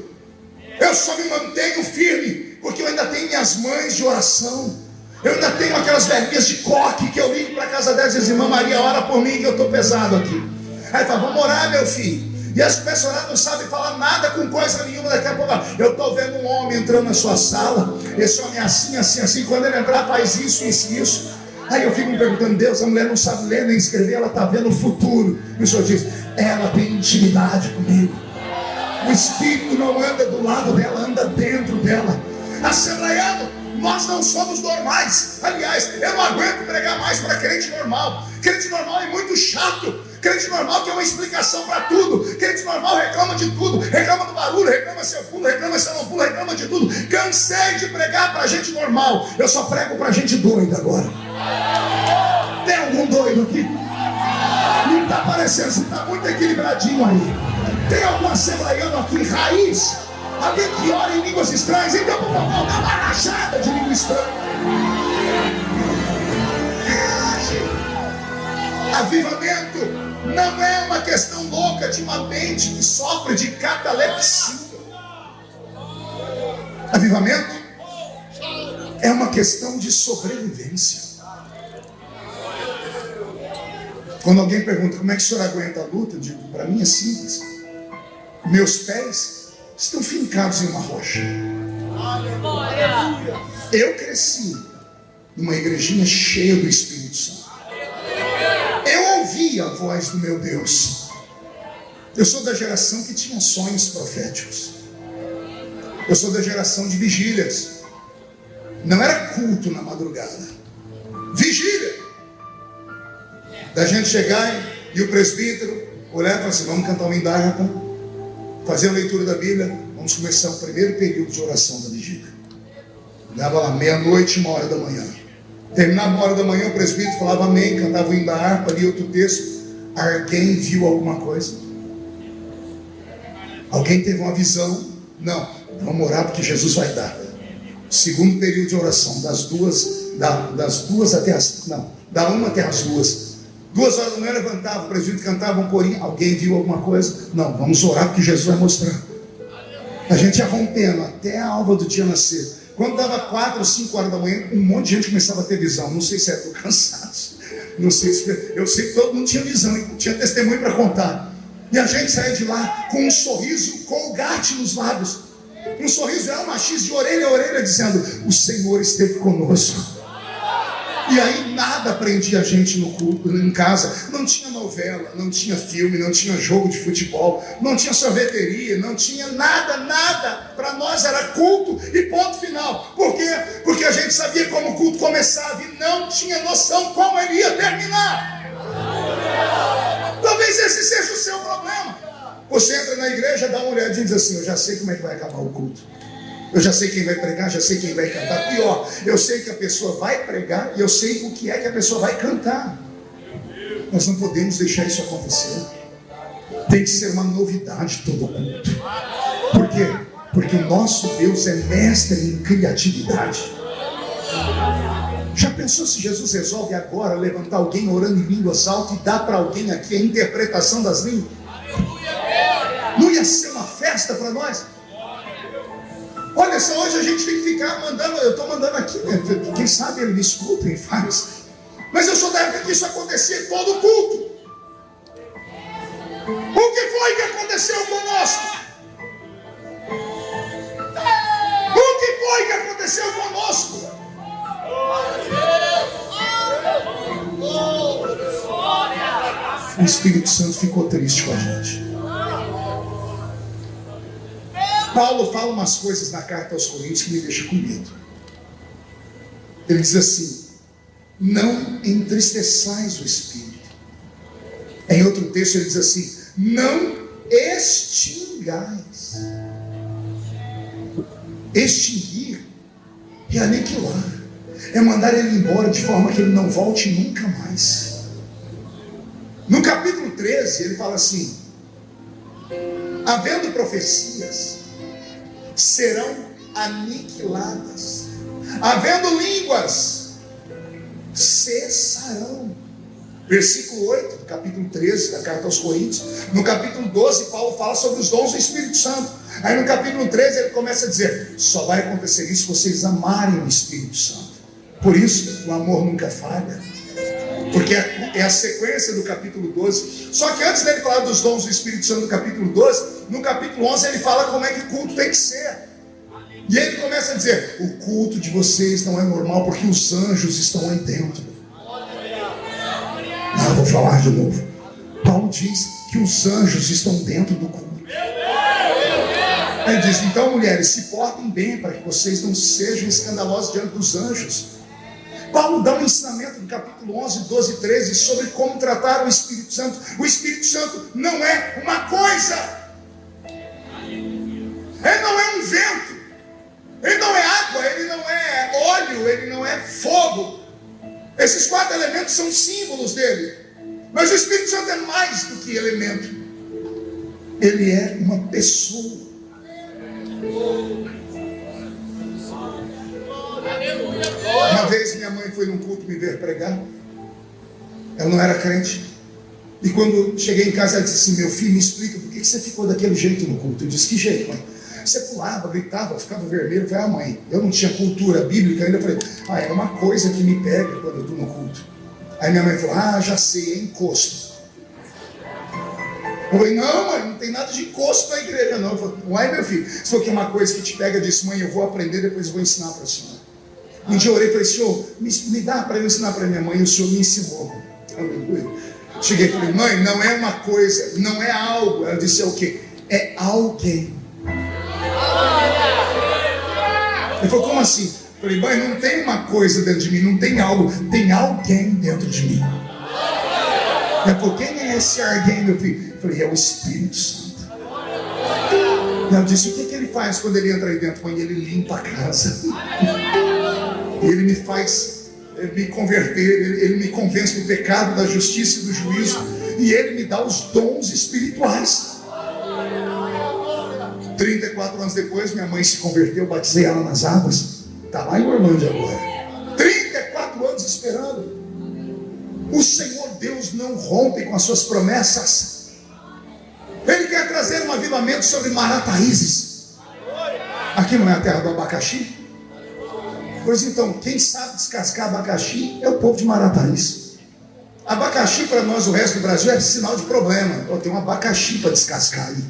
Eu só me mantenho firme, porque eu ainda tenho minhas mães de oração. Eu ainda tenho aquelas velhinhas de coque que eu ligo para casa delas e diz: irmã Maria, ora por mim que eu estou pesado aqui. Aí fala: vamos orar, meu filho. E as pessoas não sabem falar nada com coisa nenhuma. Daqui a pouco, eu estou vendo um homem entrando na sua sala. Esse homem é assim, assim, assim. Quando ele entrar, faz isso, isso, isso. Aí eu fico me perguntando: Deus, a mulher não sabe ler nem escrever, ela está vendo o futuro. E o Senhor diz: ela tem intimidade comigo. O Espírito não anda do lado dela, anda dentro dela. Assembleiano, nós não somos normais. Aliás, eu não aguento pregar mais para crente normal. Crente normal é muito chato. Crente normal tem uma explicação para tudo. Crente normal reclama de tudo. Reclama do barulho, reclama se eu pulo, reclama se eu não pulo, reclama de tudo. Cansei de pregar para gente normal. Eu só prego para gente doida agora. Tem algum doido aqui? Não está parecendo, você está muito equilibradinho aí. Tem algum assembleiano aqui, raiz? Alguém que ora em línguas estranhas? Então, por favor, dá uma rachada de língua estranha. Avivamento não é uma questão louca de uma mente que sofre de catalepsia. Avivamento é uma questão de sobrevivência. Quando alguém pergunta: como é que o senhor aguenta a luta? Eu digo: para mim é simples. Meus pés estão fincados em uma rocha. Eu cresci numa igrejinha cheia do Espírito Santo. Eu ouvi a voz do meu Deus. Eu sou da geração que tinha sonhos proféticos. Eu sou da geração de vigílias. Não era culto na madrugada. Vigília. Da gente chegar e o presbítero olhar e falar assim: vamos cantar um hino da harpa, fazer a leitura da Bíblia, vamos começar o primeiro período de oração da vigília. Dava lá meia-noite, 1h da manhã. Terminava 1h da manhã, o presbítero falava amém, cantava o hino da harpa, lia outro texto. Alguém viu alguma coisa? Alguém teve uma visão? Não, vamos orar porque Jesus vai dar. Segundo período de oração, das 1 até as 2. 2h da manhã levantava, o presbítero cantava um corinho. Alguém viu alguma coisa? Não, vamos orar porque Jesus vai mostrar. A gente ia rompendo até a alva do dia nascer. Quando dava 4 ou 5h da manhã, um monte de gente começava a ter visão. Não sei se era do cansaço, não sei se... Eu sei que todo mundo tinha visão, tinha testemunho para contar. E a gente saía de lá com um sorriso colgate nos lábios. Um sorriso era uma X de orelha a orelha, dizendo: o Senhor esteve conosco. E aí nada prendia a gente no culto, em casa. Não tinha novela, não tinha filme, não tinha jogo de futebol, não tinha sorveteria, não tinha nada, nada. Para nós era culto e ponto final. Por quê? Porque a gente sabia como o culto começava e não tinha noção como ele ia terminar. Talvez esse seja o seu problema. Você entra na igreja, dá uma olhadinha e diz assim: eu já sei como é que vai acabar o culto. Eu já sei quem vai pregar, já sei quem vai cantar. Pior, eu sei que a pessoa vai pregar e eu sei o que é que a pessoa vai cantar. Nós não podemos deixar isso acontecer. Tem que ser uma novidade todo culto. Por quê? Porque o nosso Deus é mestre em criatividade. Já pensou se Jesus resolve agora levantar alguém orando em línguas altas e dar para alguém aqui a interpretação das línguas? Não ia ser uma festa para nós? Olha só, hoje a gente tem que ficar mandando. Eu estou mandando aqui, né? Quem sabe ele me escuta e faz. Mas eu sou da época que isso acontecia em todo culto. O que foi que aconteceu conosco? O que foi que aconteceu conosco? O Espírito Santo ficou triste com a gente. Paulo fala umas coisas na carta aos Coríntios que me deixam com medo. Ele diz assim: não entristeçais o Espírito. Em outro texto ele diz assim: não extingais. extinguir, é aniquilar, é mandar ele embora de forma que ele não volte nunca mais. No capítulo 13 ele fala assim: havendo profecias, serão aniquiladas, havendo línguas, cessarão. Versículo 8, do capítulo 13 da carta aos Coríntios. No capítulo 12, Paulo fala sobre os dons do Espírito Santo. Aí no capítulo 13 ele começa a dizer: só vai acontecer isso se vocês amarem o Espírito Santo. Por isso o amor nunca falha, porque é a sequência do capítulo 12. Só que antes dele falar dos dons do Espírito Santo no capítulo 12, no capítulo 11 ele fala como é que o culto tem que ser. E ele começa a dizer: o culto de vocês não é normal porque os anjos estão aí dentro. Ah, vou falar de novo. Paulo diz que os anjos estão dentro do culto. Ele diz: então, mulheres, se portem bem para que vocês não sejam escandalosos diante dos anjos. Paulo dá um ensinamento no capítulo 11, 12 e 13 sobre como tratar o Espírito Santo. O Espírito Santo não é uma coisa, ele não é um vento, ele não é água, ele não é óleo, ele não é fogo. Esses 4 elementos são símbolos dele. Mas o Espírito Santo é mais do que elemento. Ele é uma pessoa. Uma vez minha mãe foi num culto me ver pregar. Ela não era crente. E quando cheguei em casa ela disse assim: meu filho, me explica por que você ficou daquele jeito no culto. Eu disse: que jeito, mãe? Você pulava, gritava, ficava vermelho. Eu falei: ah, mãe, eu não tinha cultura bíblica ainda. Eu falei: é uma coisa que me pega quando eu estou no culto. Aí minha mãe falou: ah, já sei, é encosto. Eu falei: não, mãe, não tem nada de encosto na igreja não. Eu falei: uai, meu filho, se for que é uma coisa que te pega, eu disse: mãe, eu vou aprender, depois eu vou ensinar para a senhora. Um dia eu orei e falei: senhor, me dá para eu ensinar para minha mãe. E o senhor me ensinou. Aleluia. Cheguei e falei: mãe, não é uma coisa, não é algo. Ela disse: é o quê? É alguém. Ele falou: como assim? Eu falei: mãe, não tem uma coisa dentro de mim, não tem algo, tem alguém dentro de mim. Ela falou: quem é esse alguém, meu filho? Eu falei: é o Espírito Santo. E ela disse: o que ele faz quando ele entra aí dentro? Mãe, ele limpa a casa. Ele me faz me converter, ele me convence do pecado, da justiça e do juízo, e ele me dá os dons espirituais. 34 anos depois, minha mãe se converteu, batizei ela nas águas. Está lá em Orlândia agora. 34 anos esperando. O Senhor Deus não rompe com as suas promessas. Ele quer trazer um avivamento sobre Marataízes. Aqui não é a terra do abacaxi? Pois então, quem sabe descascar abacaxi é o povo de Marataízes. Abacaxi para nós, o resto do Brasil, é sinal de problema. Tem um abacaxi para descascar aí.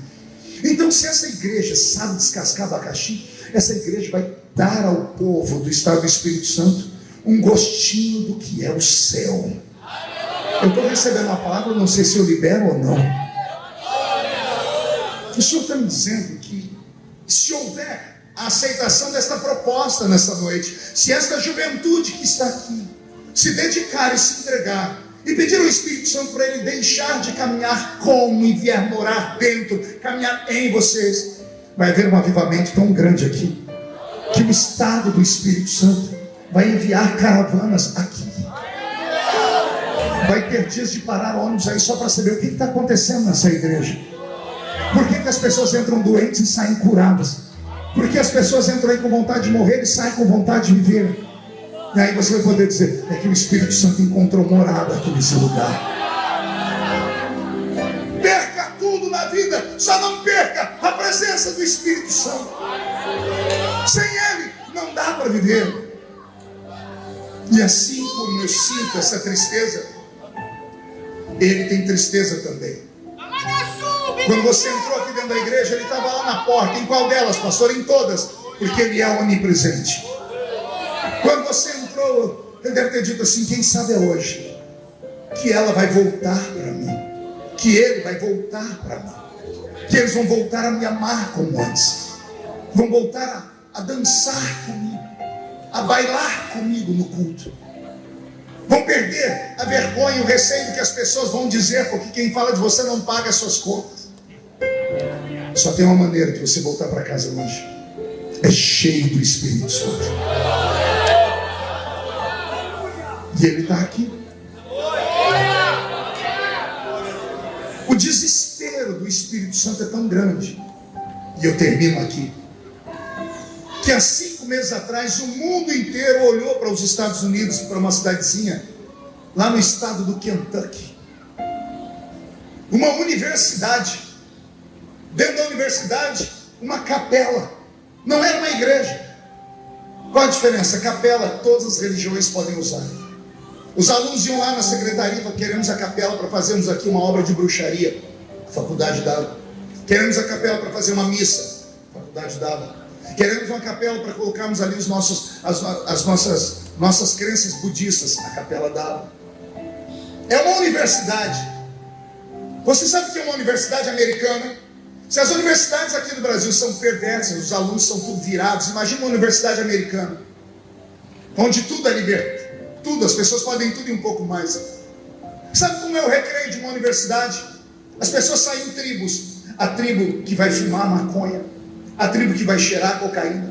Então, se essa igreja sabe descascar abacaxi, essa igreja vai dar ao povo do estado do Espírito Santo um gostinho do que é o céu. Eu estou recebendo uma palavra, não sei se eu libero ou não. O Senhor está me dizendo que se houver a aceitação desta proposta nessa noite, se esta juventude que está aqui se dedicar e se entregar e pedir ao Espírito Santo para ele deixar de caminhar como e vier morar dentro, caminhar em vocês, vai haver um avivamento tão grande aqui, que o estado do Espírito Santo vai enviar caravanas aqui. Vai ter dias de parar ônibus aí só para saber o que está acontecendo nessa igreja. Por que as pessoas entram doentes e saem curadas? Por que as pessoas entram aí com vontade de morrer e saem com vontade de viver? E aí você vai poder dizer: é que o Espírito Santo encontrou morada aqui nesse lugar. Perca tudo na vida, só não perca a presença do Espírito Santo. Sem Ele não dá para viver. E assim como eu sinto essa tristeza, Ele tem tristeza também. Quando você entrou aqui dentro da igreja, Ele estava lá na porta. Em qual delas, pastor? Em todas, porque Ele é onipresente. Quando você entrou, Ele deve ter dito assim: quem sabe é hoje que ela vai voltar para mim, que ele vai voltar para mim, que eles vão voltar a me amar como antes, vão voltar a dançar comigo, a bailar comigo no culto, vão perder a vergonha e o receio do que as pessoas vão dizer, porque quem fala de você não paga as suas contas. Só tem uma maneira de você voltar para casa hoje: é cheio do Espírito Santo. E ele está aqui. O desespero do Espírito Santo é tão grande, e eu termino aqui, que há 5 meses atrás o mundo inteiro olhou para os Estados Unidos, para uma cidadezinha lá no estado do Kentucky, uma universidade, dentro da universidade uma capela, não era uma igreja. Qual a diferença? A capela todas as religiões podem usar. Os alunos iam lá na secretaria e falaram: queremos a capela para fazermos aqui uma obra de bruxaria. A faculdade dava. Queremos a capela para fazer uma missa. A faculdade dava. Queremos uma capela para colocarmos ali as nossas crenças budistas. A capela dava. É uma universidade. Você sabe o que é uma universidade americana? Se as universidades aqui do Brasil são perversas, os alunos são tudo virados, imagina uma universidade americana, onde tudo é liberto. Tudo, as pessoas podem tudo e um pouco mais. Sabe como é o recreio de uma universidade? As pessoas saem em tribos. A tribo que vai fumar maconha, a tribo que vai cheirar cocaína,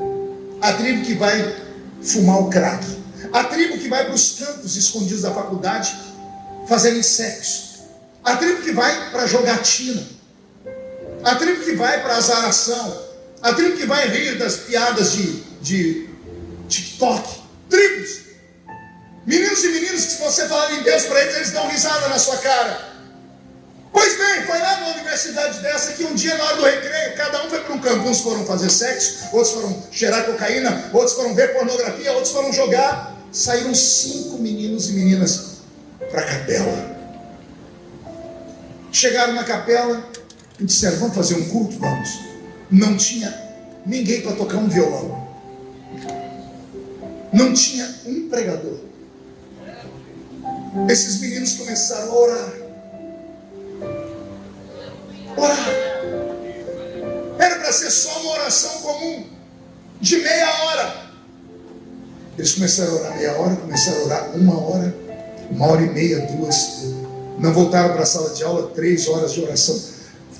a tribo que vai fumar o crack, a tribo que vai para os cantos escondidos da faculdade fazerem sexo, a tribo que vai para jogatina, a tribo que vai para azaração, a tribo que vai rir das piadas de TikTok. Tribos. Meninos e meninas que, se você falar em Deus para eles, eles dão risada na sua cara. Pois bem, foi lá numa universidade dessa que um dia, na hora do recreio, cada um foi para um campo. Uns foram fazer sexo, outros foram cheirar cocaína, outros foram ver pornografia, outros foram jogar. Saíram 5 meninos e meninas para a capela. Chegaram na capela e disseram: vamos fazer um culto? Vamos. Não tinha ninguém para tocar um violão. Não tinha um pregador. Esses meninos começaram a orar. Era para ser só uma oração comum, de meia hora. Eles começaram a orar meia hora, começaram a orar 1 hora, 1h30, 2. Não voltaram para a sala de aula, 3 horas de oração.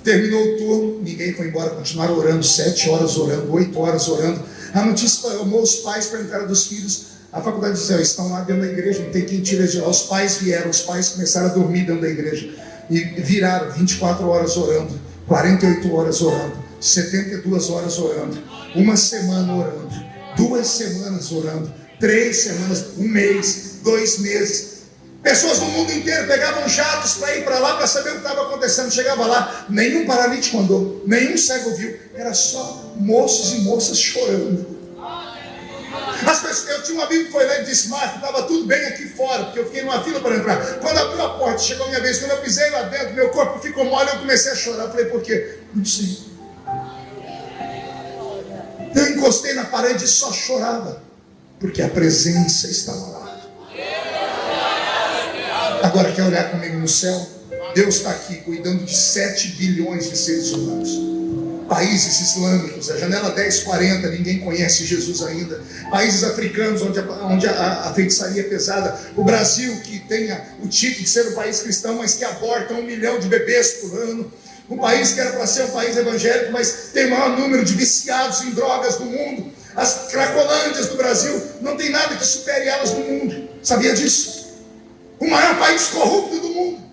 Terminou o turno, ninguém foi embora, continuaram orando, 7 horas orando, 8 horas orando. A notícia amou os pais, perguntaram dos filhos. A faculdade disse: estão lá dentro da igreja, não tem quem tire de lá. Os pais vieram, os pais começaram a dormir dentro da igreja. E viraram 24 horas orando, 48 horas orando, 72 horas orando, 1 semana orando, 2 semanas orando, 3 semanas, 1 mês, 2 meses. Pessoas do mundo inteiro pegavam jatos para ir para lá para saber o que estava acontecendo. Chegava lá, nenhum paralítico andou, nenhum cego viu. Era só moços e moças chorando. Eu tinha um amigo que foi lá e disse: Marco, estava tudo bem aqui fora, porque eu fiquei numa fila para entrar. Quando abriu a porta, chegou a minha vez. Quando eu pisei lá dentro, meu corpo ficou mole, eu comecei a chorar. Eu falei: por quê? Não sei. Eu encostei na parede e só chorava, porque a presença estava lá. Agora quer olhar comigo no céu? Deus está aqui cuidando de 7 bilhões de seres humanos. Países islâmicos, a janela 1040, ninguém conhece Jesus ainda. Países africanos, onde a feitiçaria é pesada. O Brasil, que tem o título de ser um país cristão, mas que aborta 1 milhão de bebês por ano. Um país que era para ser um país evangélico, mas tem o maior número de viciados em drogas do mundo. As cracolândias do Brasil, não tem nada que supere elas no mundo. Sabia disso? O maior país corrupto do mundo.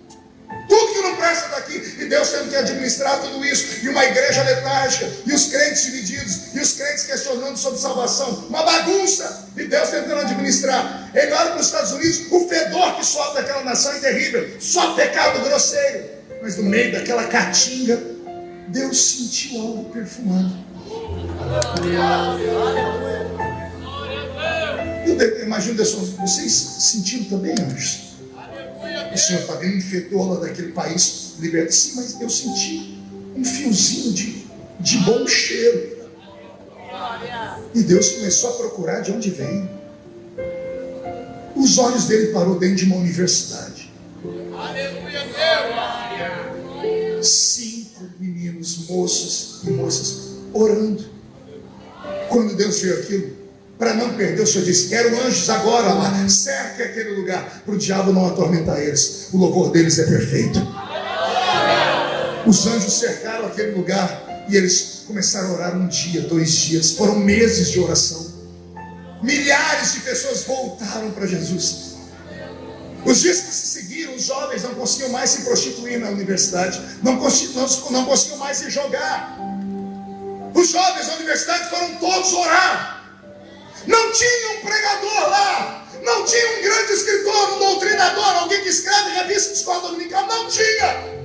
Tudo que não presta está aqui. E Deus tendo que administrar tudo isso. E uma igreja letárgica. E os crentes divididos. E os crentes questionando sobre salvação. Uma bagunça. E Deus tentando administrar. Ele olha para os Estados Unidos. O fedor que sobe daquela nação é terrível. Só pecado grosseiro. Mas no meio daquela caatinga, Deus sentiu algo perfumado. Eu imagino, vocês sentiram também, anjos? O Senhor está vendo um fedor lá daquele país liberto. Sim, mas eu senti um fiozinho de bom cheiro. E Deus começou a procurar de onde vem. Os olhos dele parou dentro de uma universidade. 5 meninos, moços e moças, orando. Quando Deus viu aquilo, para não perder, o Senhor disse: quero anjos agora lá, cerque aquele lugar, para o diabo não atormentar eles. O louvor deles é perfeito. Os anjos cercaram aquele lugar e eles começaram a orar um dia, 2 dias, foram meses de oração. Milhares de pessoas voltaram para Jesus. Os dias que se seguiram, os jovens não conseguiam mais se prostituir na universidade, não conseguiam mais se jogar. Os jovens da universidade foram todos orar. Não tinha um pregador lá, não tinha um grande escritor, um doutrinador, alguém que escreve revista de escola dominical, não tinha.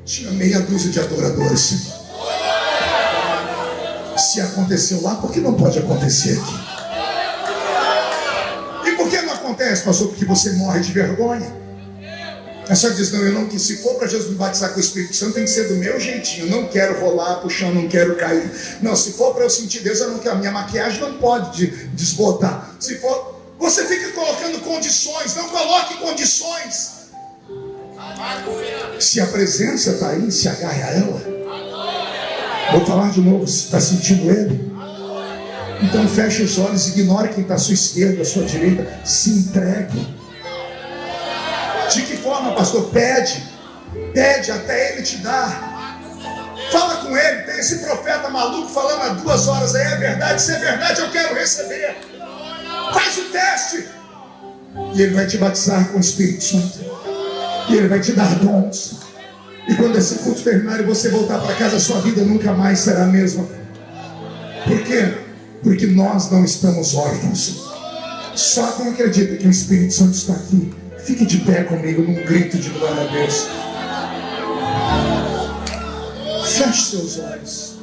Tinha meia dúzia de adoradores. Se aconteceu lá, por que não pode acontecer aqui? E por que não acontece, pastor? Porque você morre de vergonha. A senhora diz, não, eu não, que se for para Jesus me batizar com o Espírito Santo, tem que ser do meu jeitinho. Eu não quero rolar pro chão, não quero cair. Não, se for para eu sentir Deus, eu não quero. A minha maquiagem não pode desbotar. Se for, você fica colocando condições. Não coloque condições. Se a presença está aí, se agarre a ela. Vou falar de novo, se está sentindo Ele. Então feche os olhos, ignore quem está à sua esquerda, à sua direita. Se entregue. De que forma, pastor? Pede até Ele te dar. Fala com Ele. Tem esse profeta maluco falando há 2 horas aí, é verdade? Se é verdade, eu quero receber. Faz o teste. E Ele vai te batizar com o Espírito Santo. E Ele vai te dar dons. E quando esse culto terminar e você voltar para casa, a sua vida nunca mais será a mesma. Por quê? Porque nós não estamos órfãos. Só quem acredita que o Espírito Santo está aqui, fique de pé comigo num grito de glória a Deus. Feche seus olhos.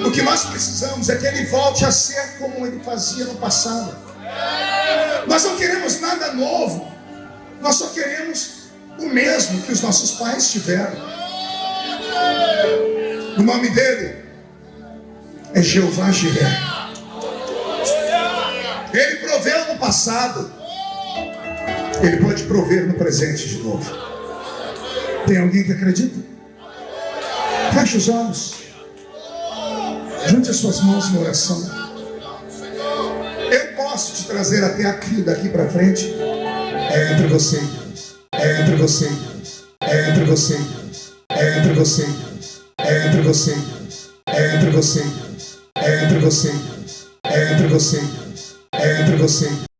O que nós precisamos é que Ele volte a ser como Ele fazia no passado. Nós não queremos nada novo. Nós só queremos o mesmo que os nossos pais tiveram. O nome dele é Jeová Jireh. Ele proveu no passado. Ele pode prover no presente de novo. Tem alguém que acredita? Feche os olhos. Junte as suas mãos na oração. Eu posso te trazer até aqui, daqui para frente. É entre você e Deus. É entre você e Deus. É entre você e Deus. É entre você e Deus. É entre você e Deus. É entre você e Deus. É entre você e Deus. É entre você e Deus. É entre você e Deus.